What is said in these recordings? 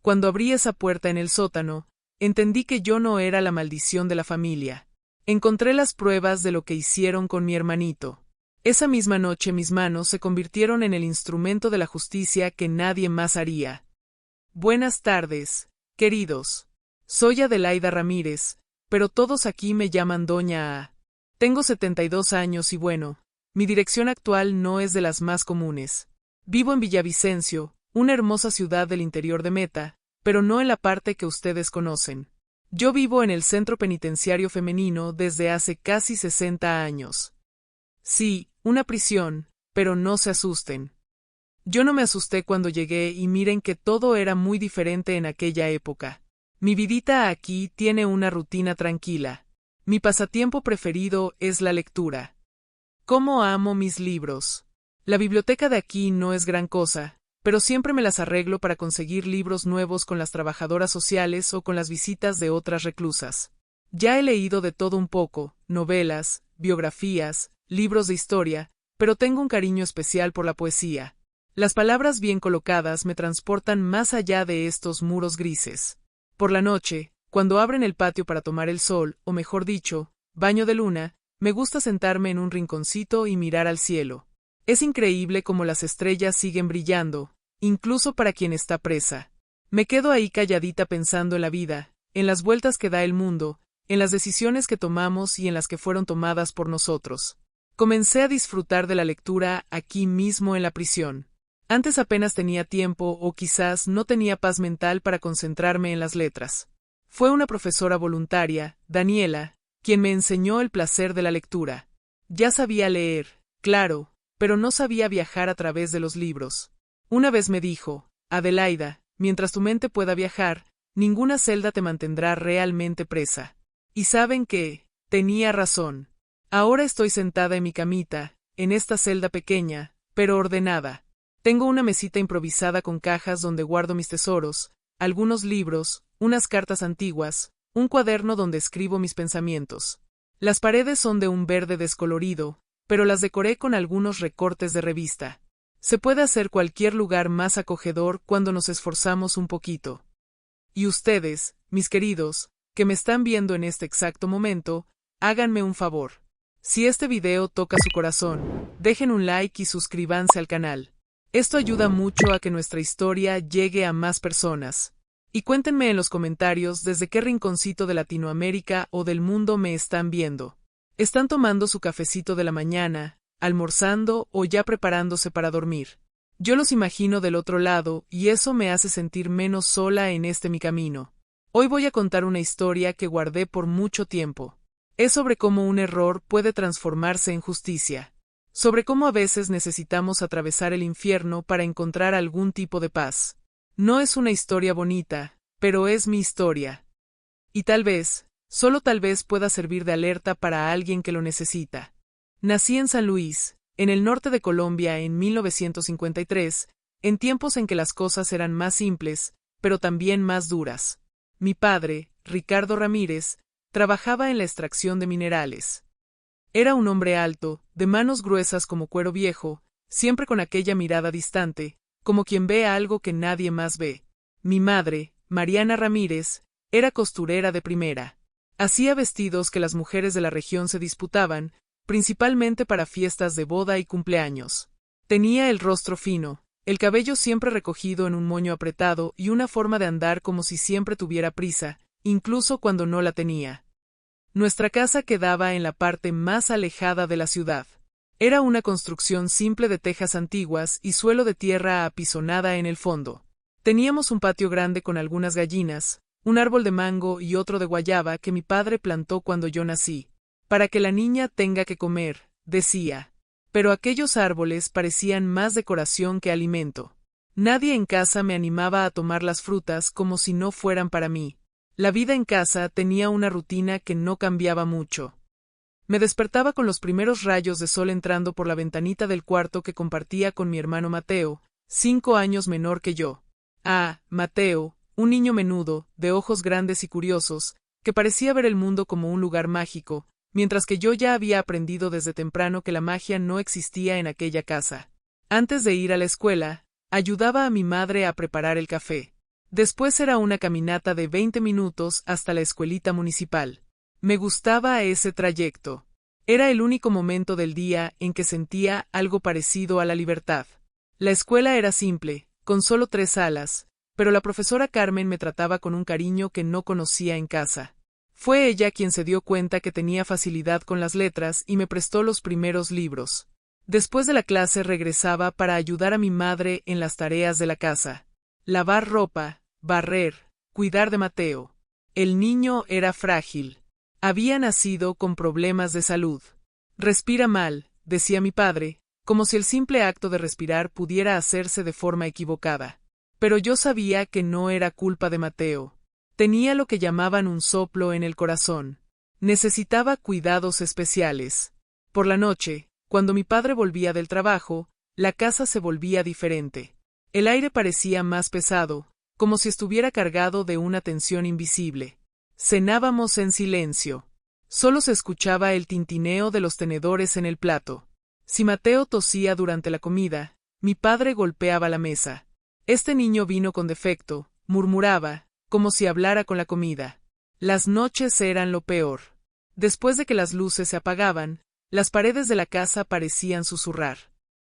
Cuando abrí esa puerta en el sótano, entendí que yo no era la maldición de la familia. Encontré las pruebas de lo que hicieron con mi hermanito. Esa misma noche mis manos se convirtieron en el instrumento de la justicia que nadie más haría. Buenas tardes, queridos. Soy Adelaida Ramírez, pero todos aquí me llaman Doña A. Tengo 72 años y bueno, mi dirección actual no es de las más comunes. Vivo en Villavicencio, una hermosa ciudad del interior de Meta, pero no en la parte que ustedes conocen. Yo vivo en el centro penitenciario femenino desde hace casi 60 años. Sí, una prisión, pero no se asusten. Yo no me asusté cuando llegué y miren que todo era muy diferente en aquella época. Mi vidita aquí tiene una rutina tranquila. Mi pasatiempo preferido es la lectura. ¡Cómo amo mis libros! La biblioteca de aquí no es gran cosa, pero siempre me las arreglo para conseguir libros nuevos con las trabajadoras sociales o con las visitas de otras reclusas. Ya he leído de todo un poco, novelas, biografías, libros de historia, pero tengo un cariño especial por la poesía. Las palabras bien colocadas me transportan más allá de estos muros grises. Por la noche, cuando abren el patio para tomar el sol, o mejor dicho, baño de luna, me gusta sentarme en un rinconcito y mirar al cielo. Es increíble cómo las estrellas siguen brillando, incluso para quien está presa. Me quedo ahí calladita pensando en la vida, en las vueltas que da el mundo, en las decisiones que tomamos y en las que fueron tomadas por nosotros. Comencé a disfrutar de la lectura aquí mismo en la prisión. Antes apenas tenía tiempo o quizás no tenía paz mental para concentrarme en las letras. Fue una profesora voluntaria, Daniela, quien me enseñó el placer de la lectura. Ya sabía leer, claro, pero no sabía viajar a través de los libros. Una vez me dijo, Adelaida, mientras tu mente pueda viajar, ninguna celda te mantendrá realmente presa. Y saben que, tenía razón. Ahora estoy sentada en mi camita, en esta celda pequeña, pero ordenada. Tengo una mesita improvisada con cajas donde guardo mis tesoros, algunos libros, unas cartas antiguas, un cuaderno donde escribo mis pensamientos. Las paredes son de un verde descolorido, pero las decoré con algunos recortes de revista. Se puede hacer cualquier lugar más acogedor cuando nos esforzamos un poquito. Y ustedes, mis queridos, que me están viendo en este exacto momento, háganme un favor. Si este video toca su corazón, dejen un like y suscríbanse al canal. Esto ayuda mucho a que nuestra historia llegue a más personas. Y cuéntenme en los comentarios desde qué rinconcito de Latinoamérica o del mundo me están viendo. ¿Están tomando su cafecito de la mañana, almorzando o ya preparándose para dormir? Yo los imagino del otro lado y eso me hace sentir menos sola en este mi camino. Hoy voy a contar una historia que guardé por mucho tiempo. Es sobre cómo un error puede transformarse en justicia. Sobre cómo a veces necesitamos atravesar el infierno para encontrar algún tipo de paz. No es una historia bonita, pero es mi historia. Y tal vez, solo tal vez pueda servir de alerta para alguien que lo necesita. Nací en San Luis, en el norte de Colombia en 1953, en tiempos en que las cosas eran más simples, pero también más duras. Mi padre, Ricardo Ramírez, trabajaba en la extracción de minerales. Era un hombre alto, de manos gruesas como cuero viejo, siempre con aquella mirada distante, como quien ve algo que nadie más ve. Mi madre, Mariana Ramírez, era costurera de primera. Hacía vestidos que las mujeres de la región se disputaban, principalmente para fiestas de boda y cumpleaños. Tenía el rostro fino, el cabello siempre recogido en un moño apretado y una forma de andar como si siempre tuviera prisa, incluso cuando no la tenía. Nuestra casa quedaba en la parte más alejada de la ciudad. Era una construcción simple de tejas antiguas y suelo de tierra apisonada en el fondo. Teníamos un patio grande con algunas gallinas, un árbol de mango y otro de guayaba que mi padre plantó cuando yo nací. Para que la niña tenga que comer, decía. Pero aquellos árboles parecían más decoración que alimento. Nadie en casa me animaba a tomar las frutas como si no fueran para mí. La vida en casa tenía una rutina que no cambiaba mucho. Me despertaba con los primeros rayos de sol entrando por la ventanita del cuarto que compartía con mi hermano Mateo, 5 años menor que yo. Ah, Mateo, un niño menudo, de ojos grandes y curiosos, que parecía ver el mundo como un lugar mágico, mientras que yo ya había aprendido desde temprano que la magia no existía en aquella casa. Antes de ir a la escuela, ayudaba a mi madre a preparar el café. Después era una caminata de 20 minutos hasta la escuelita municipal. Me gustaba ese trayecto. Era el único momento del día en que sentía algo parecido a la libertad. La escuela era simple, con solo 3 salas, pero la profesora Carmen me trataba con un cariño que no conocía en casa. Fue ella quien se dio cuenta que tenía facilidad con las letras y me prestó los primeros libros. Después de la clase regresaba para ayudar a mi madre en las tareas de la casa. Lavar ropa, barrer, cuidar de Mateo. El niño era frágil. Había nacido con problemas de salud. Respira mal, decía mi padre, como si el simple acto de respirar pudiera hacerse de forma equivocada. Pero yo sabía que no era culpa de Mateo. Tenía lo que llamaban un soplo en el corazón. Necesitaba cuidados especiales. Por la noche, cuando mi padre volvía del trabajo, la casa se volvía diferente. El aire parecía más pesado, como si estuviera cargado de una tensión invisible. Cenábamos en silencio. Solo se escuchaba el tintineo de los tenedores en el plato. Si Mateo tosía durante la comida, mi padre golpeaba la mesa. Este niño vino con defecto, murmuraba, como si hablara con la comida. Las noches eran lo peor. Después de que las luces se apagaban, las paredes de la casa parecían susurrar.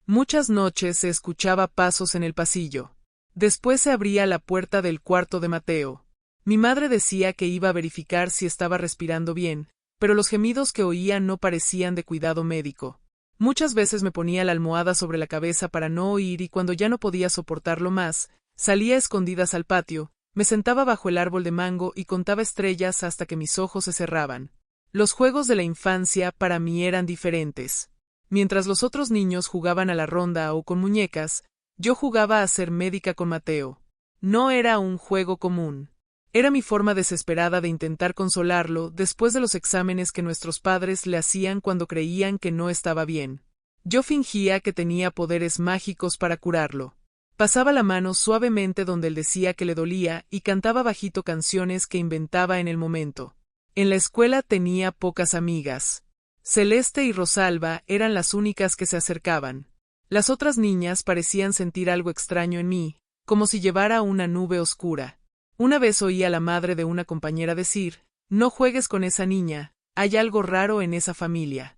Muchas noches se escuchaba pasos en el pasillo. Después se abría la puerta del cuarto de Mateo. Mi madre decía que iba a verificar si estaba respirando bien, pero los gemidos que oía no parecían de cuidado médico. Muchas veces me ponía la almohada sobre la cabeza para no oír y cuando ya no podía soportarlo más, salía a escondidas al patio, me sentaba bajo el árbol de mango y contaba estrellas hasta que mis ojos se cerraban. Los juegos de la infancia para mí eran diferentes. Mientras los otros niños jugaban a la ronda o con muñecas, yo jugaba a ser médica con Mateo. No era un juego común. Era mi forma desesperada de intentar consolarlo después de los exámenes que nuestros padres le hacían cuando creían que no estaba bien. Yo fingía que tenía poderes mágicos para curarlo. Pasaba la mano suavemente donde él decía que le dolía y cantaba bajito canciones que inventaba en el momento. En la escuela tenía pocas amigas. Celeste y Rosalba eran las únicas que se acercaban. Las otras niñas parecían sentir algo extraño en mí, como si llevara una nube oscura. Una vez oí a la madre de una compañera decir, «No juegues con esa niña, hay algo raro en esa familia».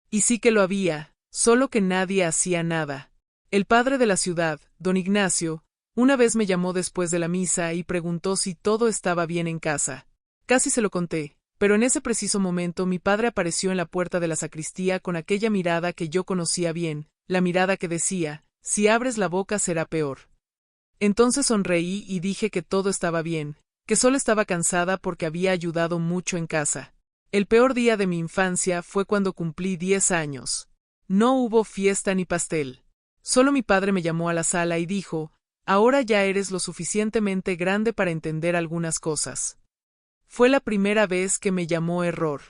Y sí que lo había, solo que nadie hacía nada. El padre de la ciudad, don Ignacio, una vez me llamó después de la misa y preguntó si todo estaba bien en casa. Casi se lo conté, pero en ese preciso momento mi padre apareció en la puerta de la sacristía con aquella mirada que yo conocía bien, la mirada que decía, «Si abres la boca será peor». Entonces sonreí y dije que todo estaba bien, que solo estaba cansada porque había ayudado mucho en casa. El peor día de mi infancia fue cuando cumplí 10 años. No hubo fiesta ni pastel. Solo mi padre me llamó a la sala y dijo, «Ahora ya eres lo suficientemente grande para entender algunas cosas». Fue la primera vez que me llamó error.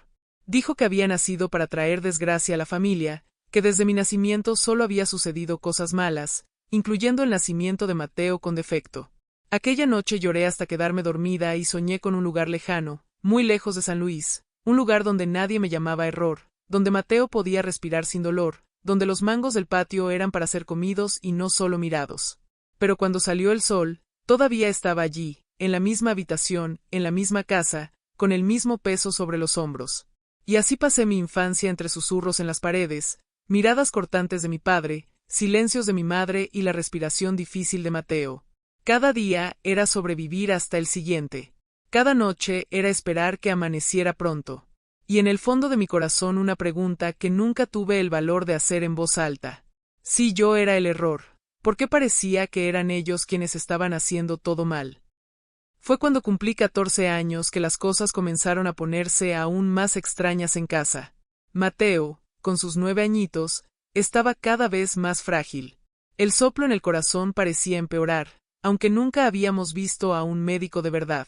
Dijo que había nacido para traer desgracia a la familia, que desde mi nacimiento solo había sucedido cosas malas, incluyendo el nacimiento de Mateo con defecto. Aquella noche lloré hasta quedarme dormida y soñé con un lugar lejano, muy lejos de San Luis, un lugar donde nadie me llamaba error, donde Mateo podía respirar sin dolor, donde los mangos del patio eran para ser comidos y no solo mirados. Pero cuando salió el sol, todavía estaba allí, en la misma habitación, en la misma casa, con el mismo peso sobre los hombros. Y así pasé mi infancia entre susurros en las paredes, miradas cortantes de mi padre, silencios de mi madre y la respiración difícil de Mateo. Cada día era sobrevivir hasta el siguiente. Cada noche era esperar que amaneciera pronto. Y en el fondo de mi corazón una pregunta que nunca tuve el valor de hacer en voz alta. Si yo era el error, ¿por qué parecía que eran ellos quienes estaban haciendo todo mal? Fue cuando cumplí 14 años que las cosas comenzaron a ponerse aún más extrañas en casa. Mateo, con sus 9 añitos, estaba cada vez más frágil. El soplo en el corazón parecía empeorar, aunque nunca habíamos visto a un médico de verdad.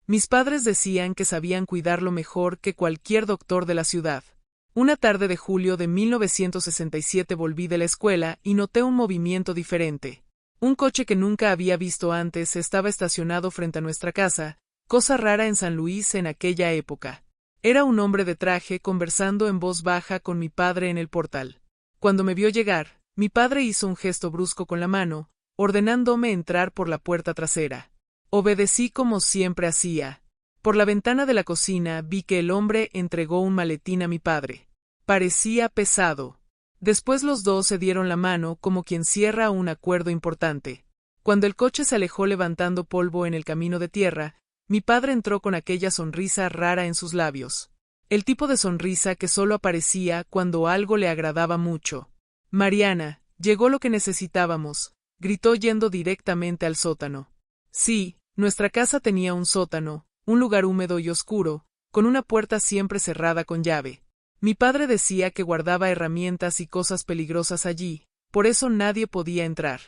Mis padres decían que sabían cuidarlo mejor que cualquier doctor de la ciudad. Una tarde de julio de 1967 volví de la escuela y noté un movimiento diferente. Un coche que nunca había visto antes estaba estacionado frente a nuestra casa, cosa rara en San Luis en aquella época. Era un hombre de traje conversando en voz baja con mi padre en el portal. Cuando me vio llegar, mi padre hizo un gesto brusco con la mano, ordenándome entrar por la puerta trasera. Obedecí como siempre hacía. Por la ventana de la cocina vi que el hombre entregó un maletín a mi padre. Parecía pesado. Después los dos se dieron la mano como quien cierra un acuerdo importante. Cuando el coche se alejó levantando polvo en el camino de tierra, mi padre entró con aquella sonrisa rara en sus labios. El tipo de sonrisa que solo aparecía cuando algo le agradaba mucho. Mariana, llegó lo que necesitábamos, gritó yendo directamente al sótano. Sí, nuestra casa tenía un sótano, un lugar húmedo y oscuro, con una puerta siempre cerrada con llave. Mi padre decía que guardaba herramientas y cosas peligrosas allí, por eso nadie podía entrar.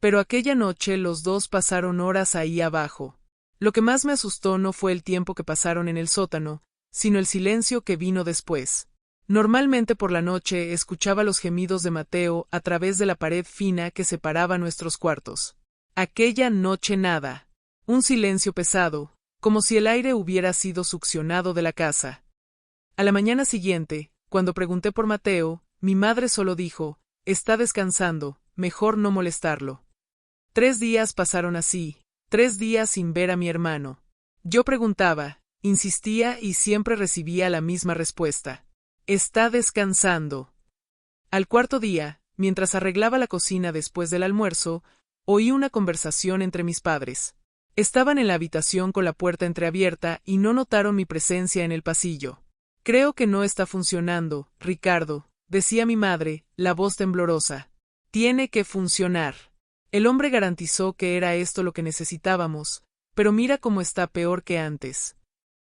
Pero aquella noche los dos pasaron horas ahí abajo. Lo que más me asustó no fue el tiempo que pasaron en el sótano, sino el silencio que vino después. Normalmente por la noche escuchaba los gemidos de Mateo a través de la pared fina que separaba nuestros cuartos. Aquella noche nada. Un silencio pesado, como si el aire hubiera sido succionado de la casa. A la mañana siguiente, cuando pregunté por Mateo, mi madre solo dijo, está descansando, mejor no molestarlo. 3 días pasaron así, 3 días sin ver a mi hermano. Yo preguntaba, insistía y siempre recibía la misma respuesta. Está descansando. Al cuarto día, mientras arreglaba la cocina después del almuerzo, oí una conversación entre mis padres. Estaban en la habitación con la puerta entreabierta y no notaron mi presencia en el pasillo. Creo que no está funcionando, Ricardo, decía mi madre, la voz temblorosa. Tiene que funcionar. El hombre garantizó que era esto lo que necesitábamos, pero mira cómo está peor que antes.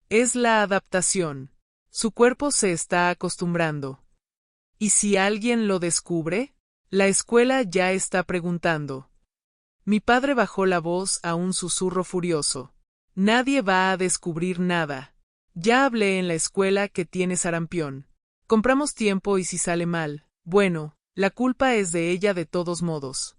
Es la adaptación. Su cuerpo se está acostumbrando. ¿Y si alguien lo descubre? La escuela ya está preguntando. Mi padre bajó la voz a un susurro furioso. Nadie va a descubrir nada. Ya hablé en la escuela que tiene sarampión. Compramos tiempo y si sale mal, bueno, la culpa es de ella de todos modos.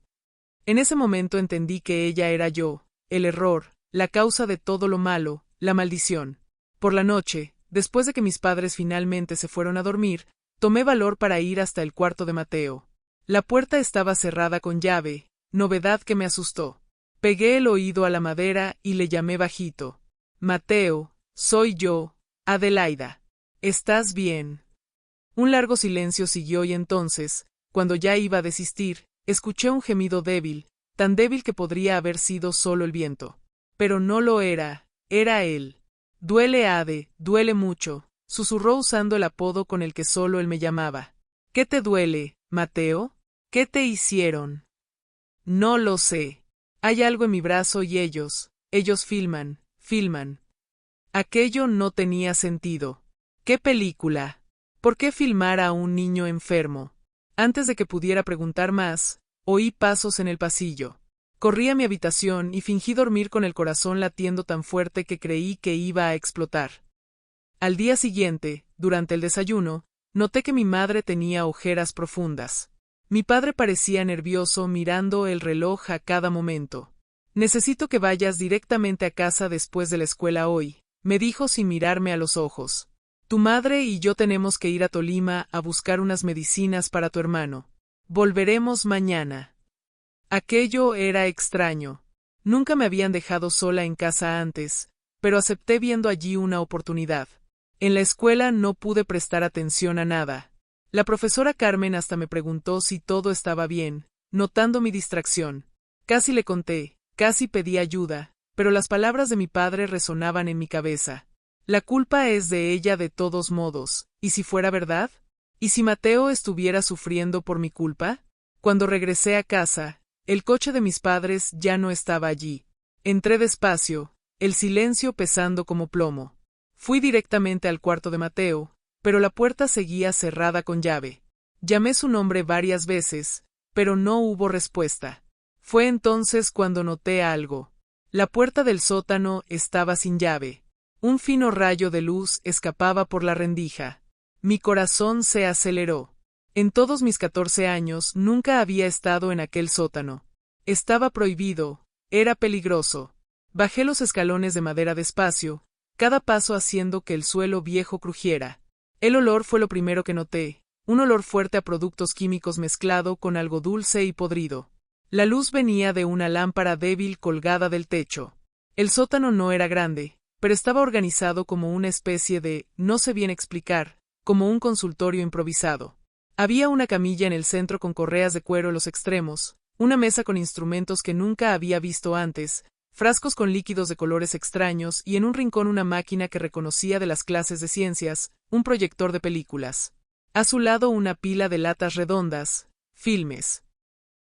En ese momento entendí que ella era yo, el error, la causa de todo lo malo, la maldición. Por la noche, después de que mis padres finalmente se fueron a dormir, tomé valor para ir hasta el cuarto de Mateo. La puerta estaba cerrada con llave, novedad que me asustó. Pegué el oído a la madera y le llamé bajito. Mateo, soy yo, Adelaida. ¿Estás bien? Un largo silencio siguió y entonces, cuando ya iba a desistir, escuché un gemido débil, tan débil que podría haber sido solo el viento. Pero no lo era, era él. Duele, Ade, duele mucho, susurró usando el apodo con el que solo él me llamaba. ¿Qué te duele, Mateo? ¿Qué te hicieron? No lo sé. Hay algo en mi brazo y ellos filman. Aquello no tenía sentido. ¿Qué película? ¿Por qué filmar a un niño enfermo? Antes de que pudiera preguntar más, oí pasos en el pasillo. Corrí a mi habitación y fingí dormir con el corazón latiendo tan fuerte que creí que iba a explotar. Al día siguiente, durante el desayuno, noté que mi madre tenía ojeras profundas. Mi padre parecía nervioso mirando el reloj a cada momento. Necesito que vayas directamente a casa después de la escuela hoy, me dijo sin mirarme a los ojos. Tu madre y yo tenemos que ir a Tolima a buscar unas medicinas para tu hermano. Volveremos mañana. Aquello era extraño. Nunca me habían dejado sola en casa antes, pero acepté viendo allí una oportunidad. En la escuela no pude prestar atención a nada. La profesora Carmen hasta me preguntó si todo estaba bien, notando mi distracción. Casi le conté, casi pedí ayuda, pero las palabras de mi padre resonaban en mi cabeza. La culpa es de ella de todos modos, ¿y si fuera verdad? ¿Y si Mateo estuviera sufriendo por mi culpa? Cuando regresé a casa, el coche de mis padres ya no estaba allí. Entré despacio, el silencio pesando como plomo. Fui directamente al cuarto de Mateo, pero la puerta seguía cerrada con llave. Llamé su nombre varias veces, pero no hubo respuesta. Fue entonces cuando noté algo. La puerta del sótano estaba sin llave. Un fino rayo de luz escapaba por la rendija. Mi corazón se aceleró. En todos mis 14 años nunca había estado en aquel sótano. Estaba prohibido, era peligroso. Bajé los escalones de madera despacio, cada paso haciendo que el suelo viejo crujiera. El olor fue lo primero que noté, un olor fuerte a productos químicos mezclado con algo dulce y podrido. La luz venía de una lámpara débil colgada del techo. El sótano no era grande, pero estaba organizado como una especie de, no sé bien explicar, como un consultorio improvisado. Había una camilla en el centro con correas de cuero en los extremos, una mesa con instrumentos que nunca había visto antes, frascos con líquidos de colores extraños y en un rincón una máquina que reconocía de las clases de ciencias, un proyector de películas. A su lado una pila de latas redondas, filmes.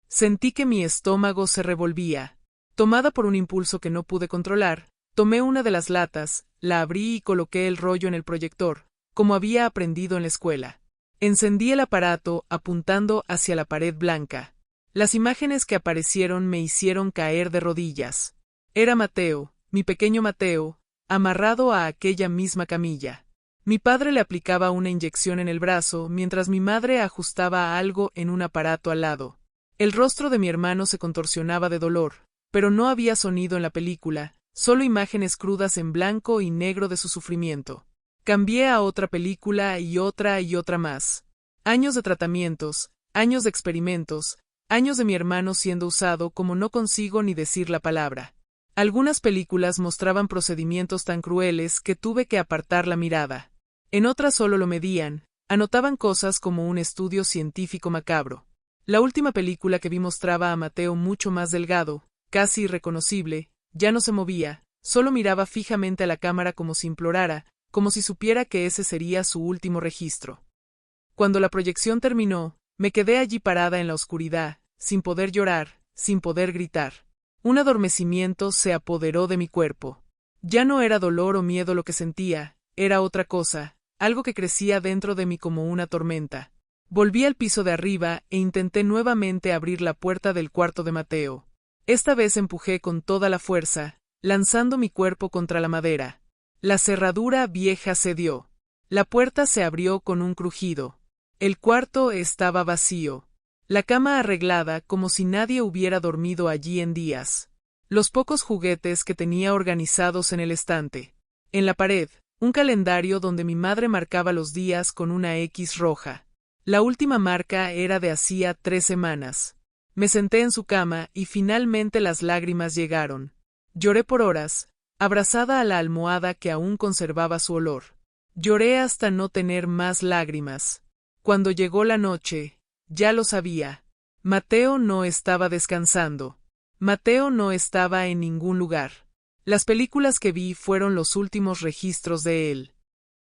Sentí que mi estómago se revolvía. Tomada por un impulso que no pude controlar, tomé una de las latas, la abrí y coloqué el rollo en el proyector, como había aprendido en la escuela. Encendí el aparato apuntando hacia la pared blanca. Las imágenes que aparecieron me hicieron caer de rodillas. Era Mateo, mi pequeño Mateo, amarrado a aquella misma camilla. Mi padre le aplicaba una inyección en el brazo mientras mi madre ajustaba algo en un aparato al lado. El rostro de mi hermano se contorsionaba de dolor, pero no había sonido en la película, solo imágenes crudas en blanco y negro de su sufrimiento. Cambié a otra película y otra más. Años de tratamientos, años de experimentos, años de mi hermano siendo usado como no consigo ni decir la palabra. Algunas películas mostraban procedimientos tan crueles que tuve que apartar la mirada. En otras solo lo medían, anotaban cosas como un estudio científico macabro. La última película que vi mostraba a Mateo mucho más delgado, casi irreconocible, ya no se movía, solo miraba fijamente a la cámara como si implorara, como si supiera que ese sería su último registro. Cuando la proyección terminó, me quedé allí parada en la oscuridad, sin poder llorar, sin poder gritar. Un adormecimiento se apoderó de mi cuerpo. Ya no era dolor o miedo lo que sentía, era otra cosa, algo que crecía dentro de mí como una tormenta. Volví al piso de arriba e intenté nuevamente abrir la puerta del cuarto de Mateo. Esta vez empujé con toda la fuerza, lanzando mi cuerpo contra la madera. La cerradura vieja cedió. La puerta se abrió con un crujido. El cuarto estaba vacío. La cama arreglada como si nadie hubiera dormido allí en días. Los pocos juguetes que tenía organizados en el estante. En la pared, un calendario donde mi madre marcaba los días con una X roja. La última marca era de hacía 3 semanas. Me senté en su cama y finalmente las lágrimas llegaron. Lloré por horas, abrazada a la almohada que aún conservaba su olor. Lloré hasta no tener más lágrimas. Cuando llegó la noche, ya lo sabía. Mateo no estaba descansando. Mateo no estaba en ningún lugar. Las películas que vi fueron los últimos registros de él.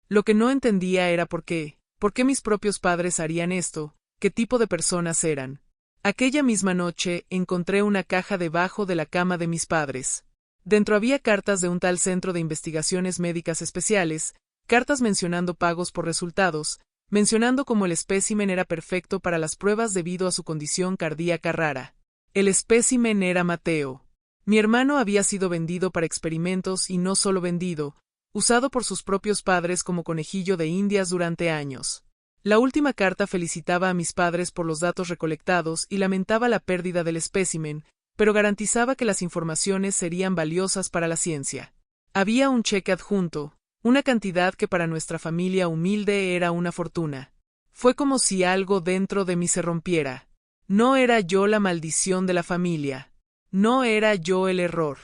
Lo que no entendía era por qué mis propios padres harían esto, qué tipo de personas eran. Aquella misma noche encontré una caja debajo de la cama de mis padres. Dentro había cartas de un tal Centro de Investigaciones Médicas Especiales, cartas mencionando pagos por resultados, mencionando cómo el espécimen era perfecto para las pruebas debido a su condición cardíaca rara. El espécimen era Mateo. Mi hermano había sido vendido para experimentos y no solo vendido, usado por sus propios padres como conejillo de indias durante años. La última carta felicitaba a mis padres por los datos recolectados y lamentaba la pérdida del espécimen, pero garantizaba que las informaciones serían valiosas para la ciencia. Había un cheque adjunto, una cantidad que para nuestra familia humilde era una fortuna. Fue como si algo dentro de mí se rompiera. No era yo la maldición de la familia. No era yo el error.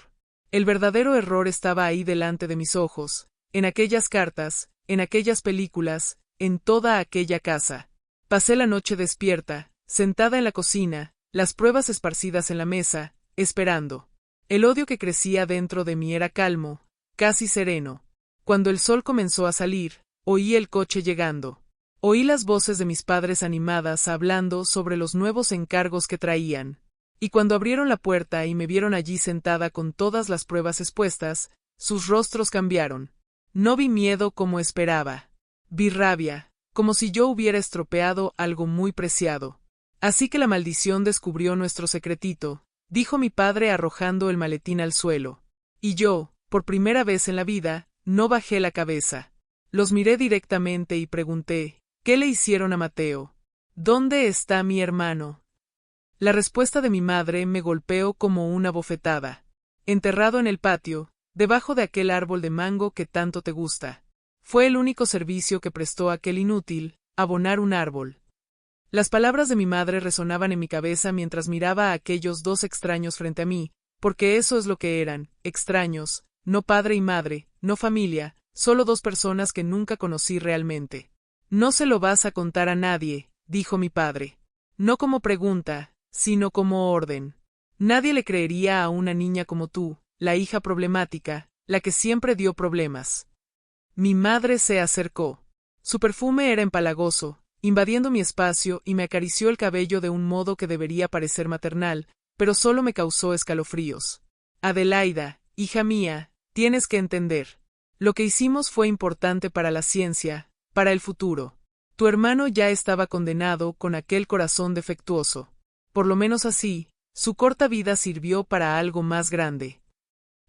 El verdadero error estaba ahí delante de mis ojos, en aquellas cartas, en aquellas películas, en toda aquella casa. Pasé la noche despierta, sentada en la cocina, las pruebas esparcidas en la mesa, esperando. El odio que crecía dentro de mí era calmo, casi sereno. Cuando el sol comenzó a salir, oí el coche llegando. Oí las voces de mis padres animadas hablando sobre los nuevos encargos que traían. Y cuando abrieron la puerta y me vieron allí sentada con todas las pruebas expuestas, sus rostros cambiaron. No vi miedo como esperaba. Vi rabia, como si yo hubiera estropeado algo muy preciado. Así que la maldición descubrió nuestro secretito, dijo mi padre arrojando el maletín al suelo. Y yo, por primera vez en la vida, no bajé la cabeza. Los miré directamente y pregunté, ¿qué le hicieron a Mateo? ¿Dónde está mi hermano? La respuesta de mi madre me golpeó como una bofetada. Enterrado en el patio, debajo de aquel árbol de mango que tanto te gusta. Fue el único servicio que prestó aquel inútil, abonar un árbol. Las palabras de mi madre resonaban en mi cabeza mientras miraba a aquellos dos extraños frente a mí, porque eso es lo que eran, extraños, no padre y madre, no familia, solo dos personas que nunca conocí realmente. No se lo vas a contar a nadie, dijo mi padre. No como pregunta, sino como orden. Nadie le creería a una niña como tú, la hija problemática, la que siempre dio problemas. Mi madre se acercó. Su perfume era empalagoso, invadiendo mi espacio y me acarició el cabello de un modo que debería parecer maternal, pero solo me causó escalofríos. Adelaida, hija mía, tienes que entender. Lo que hicimos fue importante para la ciencia, para el futuro. Tu hermano ya estaba condenado con aquel corazón defectuoso. Por lo menos así, su corta vida sirvió para algo más grande.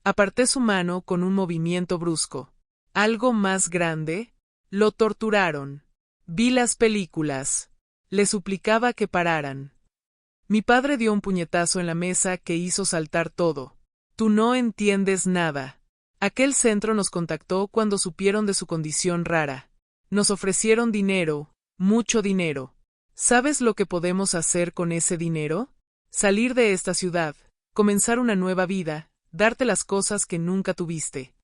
Aparté su mano con un movimiento brusco. ¿Algo más grande? Lo torturaron. Vi las películas. Le suplicaba que pararan. Mi padre dio un puñetazo en la mesa que hizo saltar todo. Tú no entiendes nada. Aquel centro nos contactó cuando supieron de su condición rara. Nos ofrecieron dinero, mucho dinero. ¿Sabes lo que podemos hacer con ese dinero? Salir de esta ciudad, comenzar una nueva vida, darte las cosas que nunca tuviste.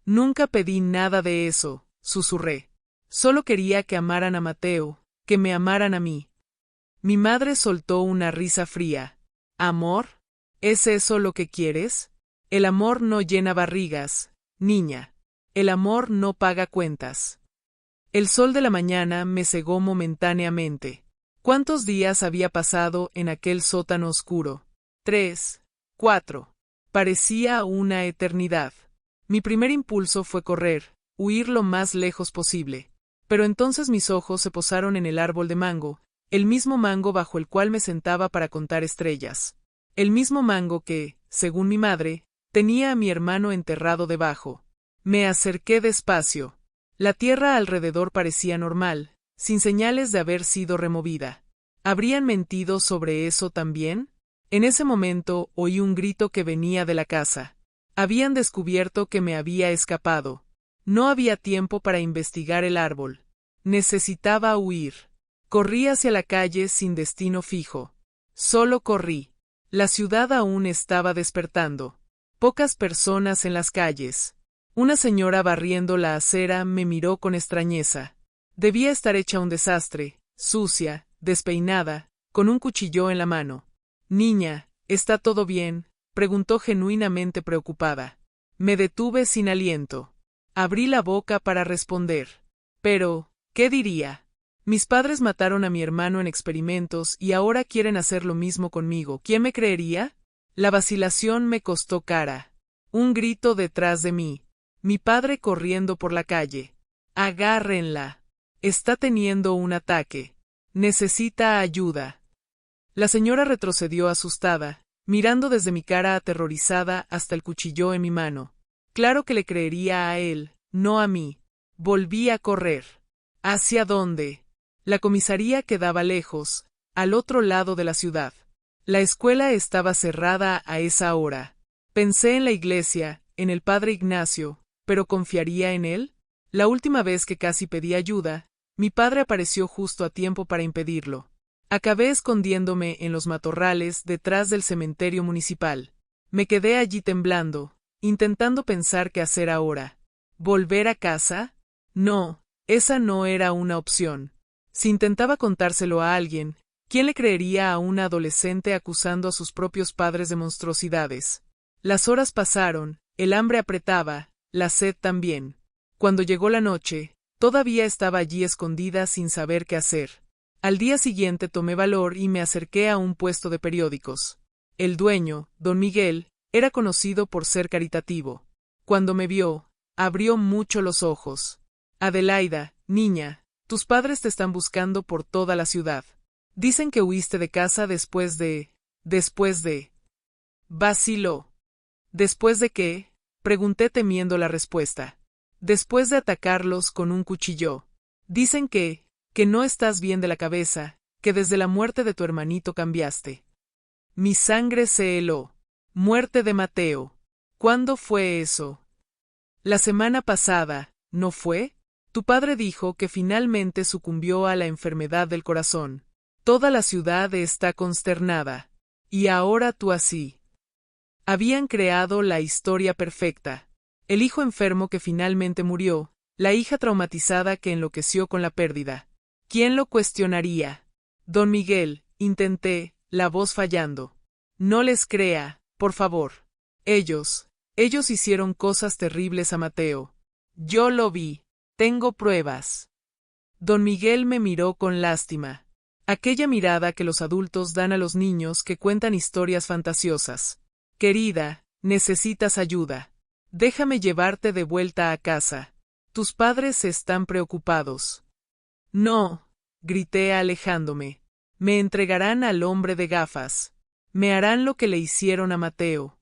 Nunca pedí nada de eso, susurré. Solo quería que amaran a Mateo, que me amaran a mí. Mi madre soltó una risa fría. ¿Amor? ¿Es eso lo que quieres? El amor no llena barrigas, niña. El amor no paga cuentas. El sol de la mañana me cegó momentáneamente. ¿Cuántos días había pasado en aquel sótano oscuro? 3, 4. Parecía una eternidad. Mi primer impulso fue correr, huir lo más lejos posible. Pero entonces mis ojos se posaron en el árbol de mango, el mismo mango bajo el cual me sentaba para contar estrellas. El mismo mango que, según mi madre, tenía a mi hermano enterrado debajo. Me acerqué despacio. La tierra alrededor parecía normal, sin señales de haber sido removida. ¿Habrían mentido sobre eso también? En ese momento oí un grito que venía de la casa. Habían descubierto que me había escapado. No había tiempo para investigar el árbol. Necesitaba huir. Corrí hacia la calle sin destino fijo. Solo corrí. La ciudad aún estaba despertando. Pocas personas en las calles. Una señora barriendo la acera me miró con extrañeza. Debía estar hecha un desastre, sucia, despeinada, con un cuchillo en la mano. Niña, ¿está todo bien?, preguntó genuinamente preocupada. Me detuve sin aliento. Abrí la boca para responder. Pero, ¿qué diría? Mis padres mataron a mi hermano en experimentos y ahora quieren hacer lo mismo conmigo. ¿Quién me creería? La vacilación me costó cara. Un grito detrás de mí. Mi padre corriendo por la calle. Agárrenla. Está teniendo un ataque. Necesita ayuda. La señora retrocedió asustada, mirando desde mi cara aterrorizada hasta el cuchillo en mi mano. Claro que le creería a él, no a mí. Volví a correr. ¿Hacia dónde? La comisaría quedaba lejos, al otro lado de la ciudad. La escuela estaba cerrada a esa hora. Pensé en la iglesia, en el padre Ignacio, pero ¿confiaría en él? La última vez que casi pedí ayuda, mi padre apareció justo a tiempo para impedirlo. Acabé escondiéndome en los matorrales detrás del cementerio municipal. Me quedé allí temblando, intentando pensar qué hacer ahora. ¿Volver a casa? No, esa no era una opción. Si intentaba contárselo a alguien, ¿quién le creería a una adolescente acusando a sus propios padres de monstruosidades? Las horas pasaron, el hambre apretaba, la sed también. Cuando llegó la noche, todavía estaba allí escondida sin saber qué hacer. Al día siguiente tomé valor y me acerqué a un puesto de periódicos. El dueño, don Miguel, era conocido por ser caritativo. Cuando me vio, abrió mucho los ojos. Adelaida, niña, tus padres te están buscando por toda la ciudad. Dicen que huiste de casa después de... Vaciló. ¿Después de qué? Pregunté temiendo la respuesta. Después de atacarlos con un cuchillo. Dicen que no estás bien de la cabeza, que desde la muerte de tu hermanito cambiaste. Mi sangre se heló. Muerte de Mateo. ¿Cuándo fue eso? La semana pasada, ¿no fue? Tu padre dijo que finalmente sucumbió a la enfermedad del corazón. Toda la ciudad está consternada. Y ahora tú así. Habían creado la historia perfecta. El hijo enfermo que finalmente murió, la hija traumatizada que enloqueció con la pérdida. ¿Quién lo cuestionaría? Don Miguel, intenté, la voz fallando. No les crea, por favor. Ellos hicieron cosas terribles a Mateo. Yo lo vi. Tengo pruebas. Don Miguel me miró con lástima. Aquella mirada que los adultos dan a los niños que cuentan historias fantasiosas. Querida, necesitas ayuda. Déjame llevarte de vuelta a casa. Tus padres están preocupados. No, grité alejándome. Me entregarán al hombre de gafas. Me harán lo que le hicieron a Mateo.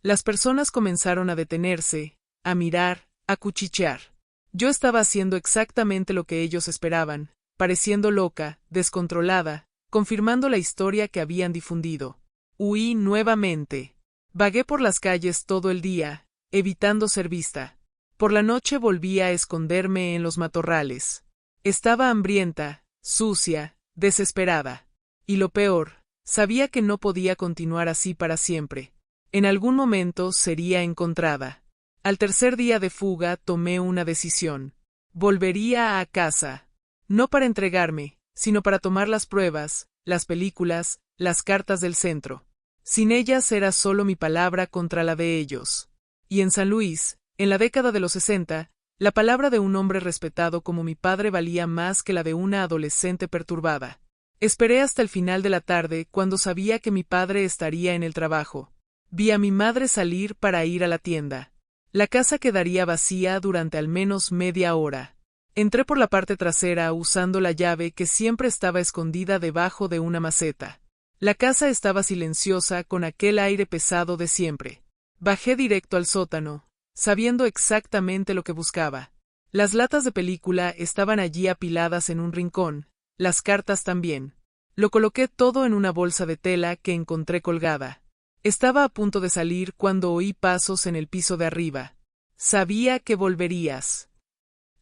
Las personas comenzaron a detenerse, a mirar, a cuchichear. Yo estaba haciendo exactamente lo que ellos esperaban, pareciendo loca, descontrolada, confirmando la historia que habían difundido. Huí nuevamente. Vagué por las calles todo el día, evitando ser vista. Por la noche volví a esconderme en los matorrales. Estaba hambrienta, sucia, desesperada. Y lo peor, sabía que no podía continuar así para siempre. En algún momento sería encontrada. Al tercer día de fuga tomé una decisión. Volvería a casa. No para entregarme, sino para tomar las pruebas, las películas, las cartas del centro. Sin ellas era solo mi palabra contra la de ellos. Y en San Luis, en la década de los 60, la palabra de un hombre respetado como mi padre valía más que la de una adolescente perturbada. Esperé hasta el final de la tarde, cuando sabía que mi padre estaría en el trabajo. Vi a mi madre salir para ir a la tienda. La casa quedaría vacía durante al menos media hora. Entré por la parte trasera usando la llave que siempre estaba escondida debajo de una maceta. La casa estaba silenciosa con aquel aire pesado de siempre. Bajé directo al sótano, sabiendo exactamente lo que buscaba. Las latas de película estaban allí apiladas en un rincón, las cartas también. Lo coloqué todo en una bolsa de tela que encontré colgada. Estaba a punto de salir cuando oí pasos en el piso de arriba. Sabía que volverías.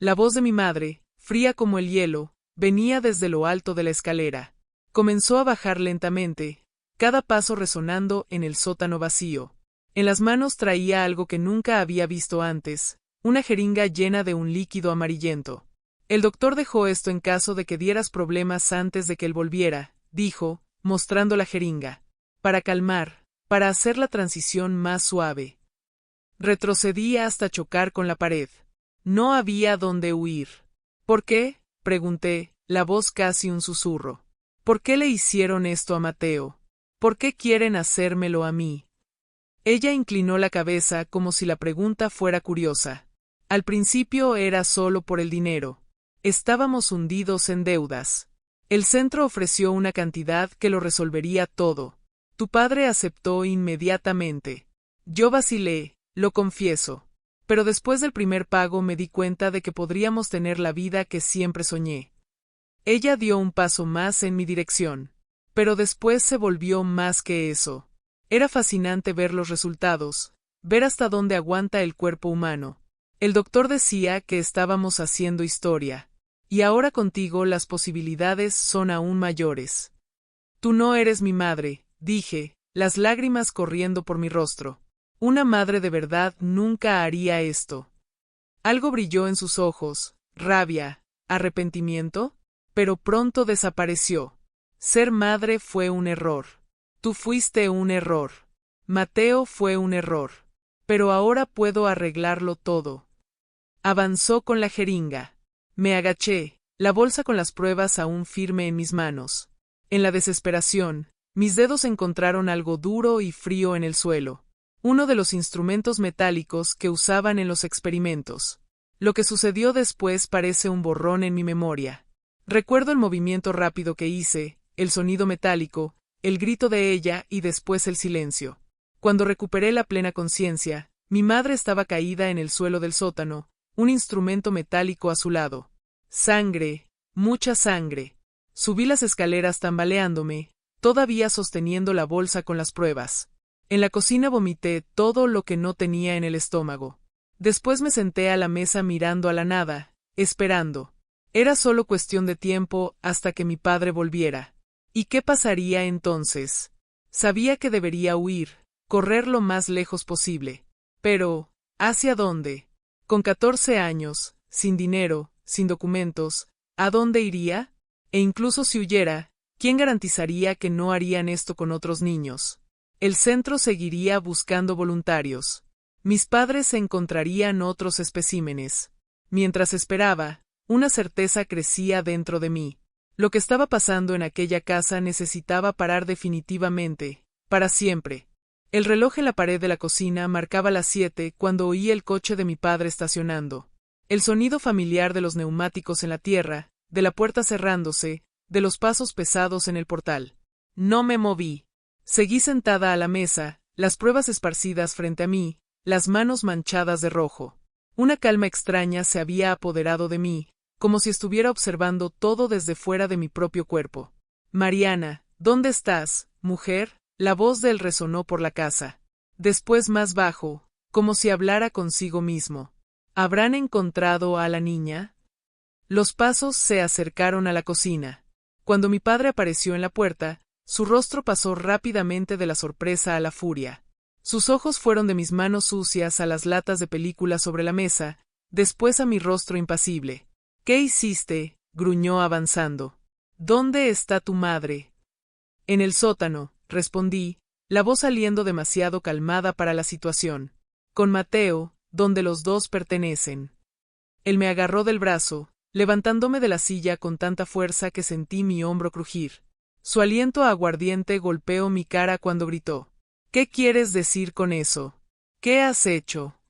La voz de mi madre, fría como el hielo, venía desde lo alto de la escalera. Comenzó a bajar lentamente, cada paso resonando en el sótano vacío. En las manos traía algo que nunca había visto antes, una jeringa llena de un líquido amarillento. El doctor dejó esto en caso de que dieras problemas antes de que él volviera, dijo, mostrando la jeringa. Para calmar, para hacer la transición más suave. Retrocedí hasta chocar con la pared. No había dónde huir. ¿Por qué?, pregunté, la voz casi un susurro. ¿Por qué le hicieron esto a Mateo? ¿Por qué quieren hacérmelo a mí? Ella inclinó la cabeza como si la pregunta fuera curiosa. Al principio era solo por el dinero. Estábamos hundidos en deudas. El centro ofreció una cantidad que lo resolvería todo. Tu padre aceptó inmediatamente. Yo vacilé, lo confieso. Pero después del primer pago me di cuenta de que podríamos tener la vida que siempre soñé. Ella dio un paso más en mi dirección. Pero después se volvió más que eso. Era fascinante ver los resultados, ver hasta dónde aguanta el cuerpo humano. El doctor decía que estábamos haciendo historia. Y ahora contigo las posibilidades son aún mayores. Tú no eres mi madre, dije, las lágrimas corriendo por mi rostro. Una madre de verdad nunca haría esto. Algo brilló en sus ojos, rabia, arrepentimiento, pero pronto desapareció. Ser madre fue un error. Tú fuiste un error. Mateo fue un error. Pero ahora puedo arreglarlo todo. Avanzó con la jeringa. Me agaché, la bolsa con las pruebas aún firme en mis manos. En la desesperación, mis dedos encontraron algo duro y frío en el suelo. Uno de los instrumentos metálicos que usaban en los experimentos. Lo que sucedió después parece un borrón en mi memoria. Recuerdo el movimiento rápido que hice, el sonido metálico, el grito de ella y después el silencio. Cuando recuperé la plena conciencia, mi madre estaba caída en el suelo del sótano, un instrumento metálico a su lado. Sangre, mucha sangre. Subí las escaleras tambaleándome, todavía sosteniendo la bolsa con las pruebas. En la cocina vomité todo lo que no tenía en el estómago. Después me senté a la mesa mirando a la nada, esperando. Era solo cuestión de tiempo hasta que mi padre volviera. ¿Y qué pasaría entonces? Sabía que debería huir, correr lo más lejos posible. Pero, ¿hacia dónde? Con 14 años, sin dinero, sin documentos, ¿a dónde iría? E incluso si huyera, ¿quién garantizaría que no harían esto con otros niños? El centro seguiría buscando voluntarios. Mis padres encontrarían otros especímenes. Mientras esperaba, una certeza crecía dentro de mí. Lo que estaba pasando en aquella casa necesitaba parar definitivamente, para siempre. El reloj en la pared de la cocina marcaba las 7 cuando oí el coche de mi padre estacionando. El sonido familiar de los neumáticos en la tierra, de la puerta cerrándose, de los pasos pesados en el portal. No me moví. Seguí sentada a la mesa, las pruebas esparcidas frente a mí, las manos manchadas de rojo. Una calma extraña se había apoderado de mí, como si estuviera observando todo desde fuera de mi propio cuerpo. Mariana, ¿dónde estás, mujer? La voz de él resonó por la casa. Después más bajo, como si hablara consigo mismo. ¿Habrán encontrado a la niña? Los pasos se acercaron a la cocina. Cuando mi padre apareció en la puerta, su rostro pasó rápidamente de la sorpresa a la furia. Sus ojos fueron de mis manos sucias a las latas de película sobre la mesa, después a mi rostro impasible. ¿Qué hiciste?, gruñó avanzando. ¿Dónde está tu madre? En el sótano, respondí, la voz saliendo demasiado calmada para la situación. Con Mateo, donde los dos pertenecen. Él me agarró del brazo, levantándome de la silla con tanta fuerza que sentí mi hombro crujir. Su aliento aguardiente golpeó mi cara cuando gritó. ¿Qué quieres decir con eso? ¿Qué has hecho?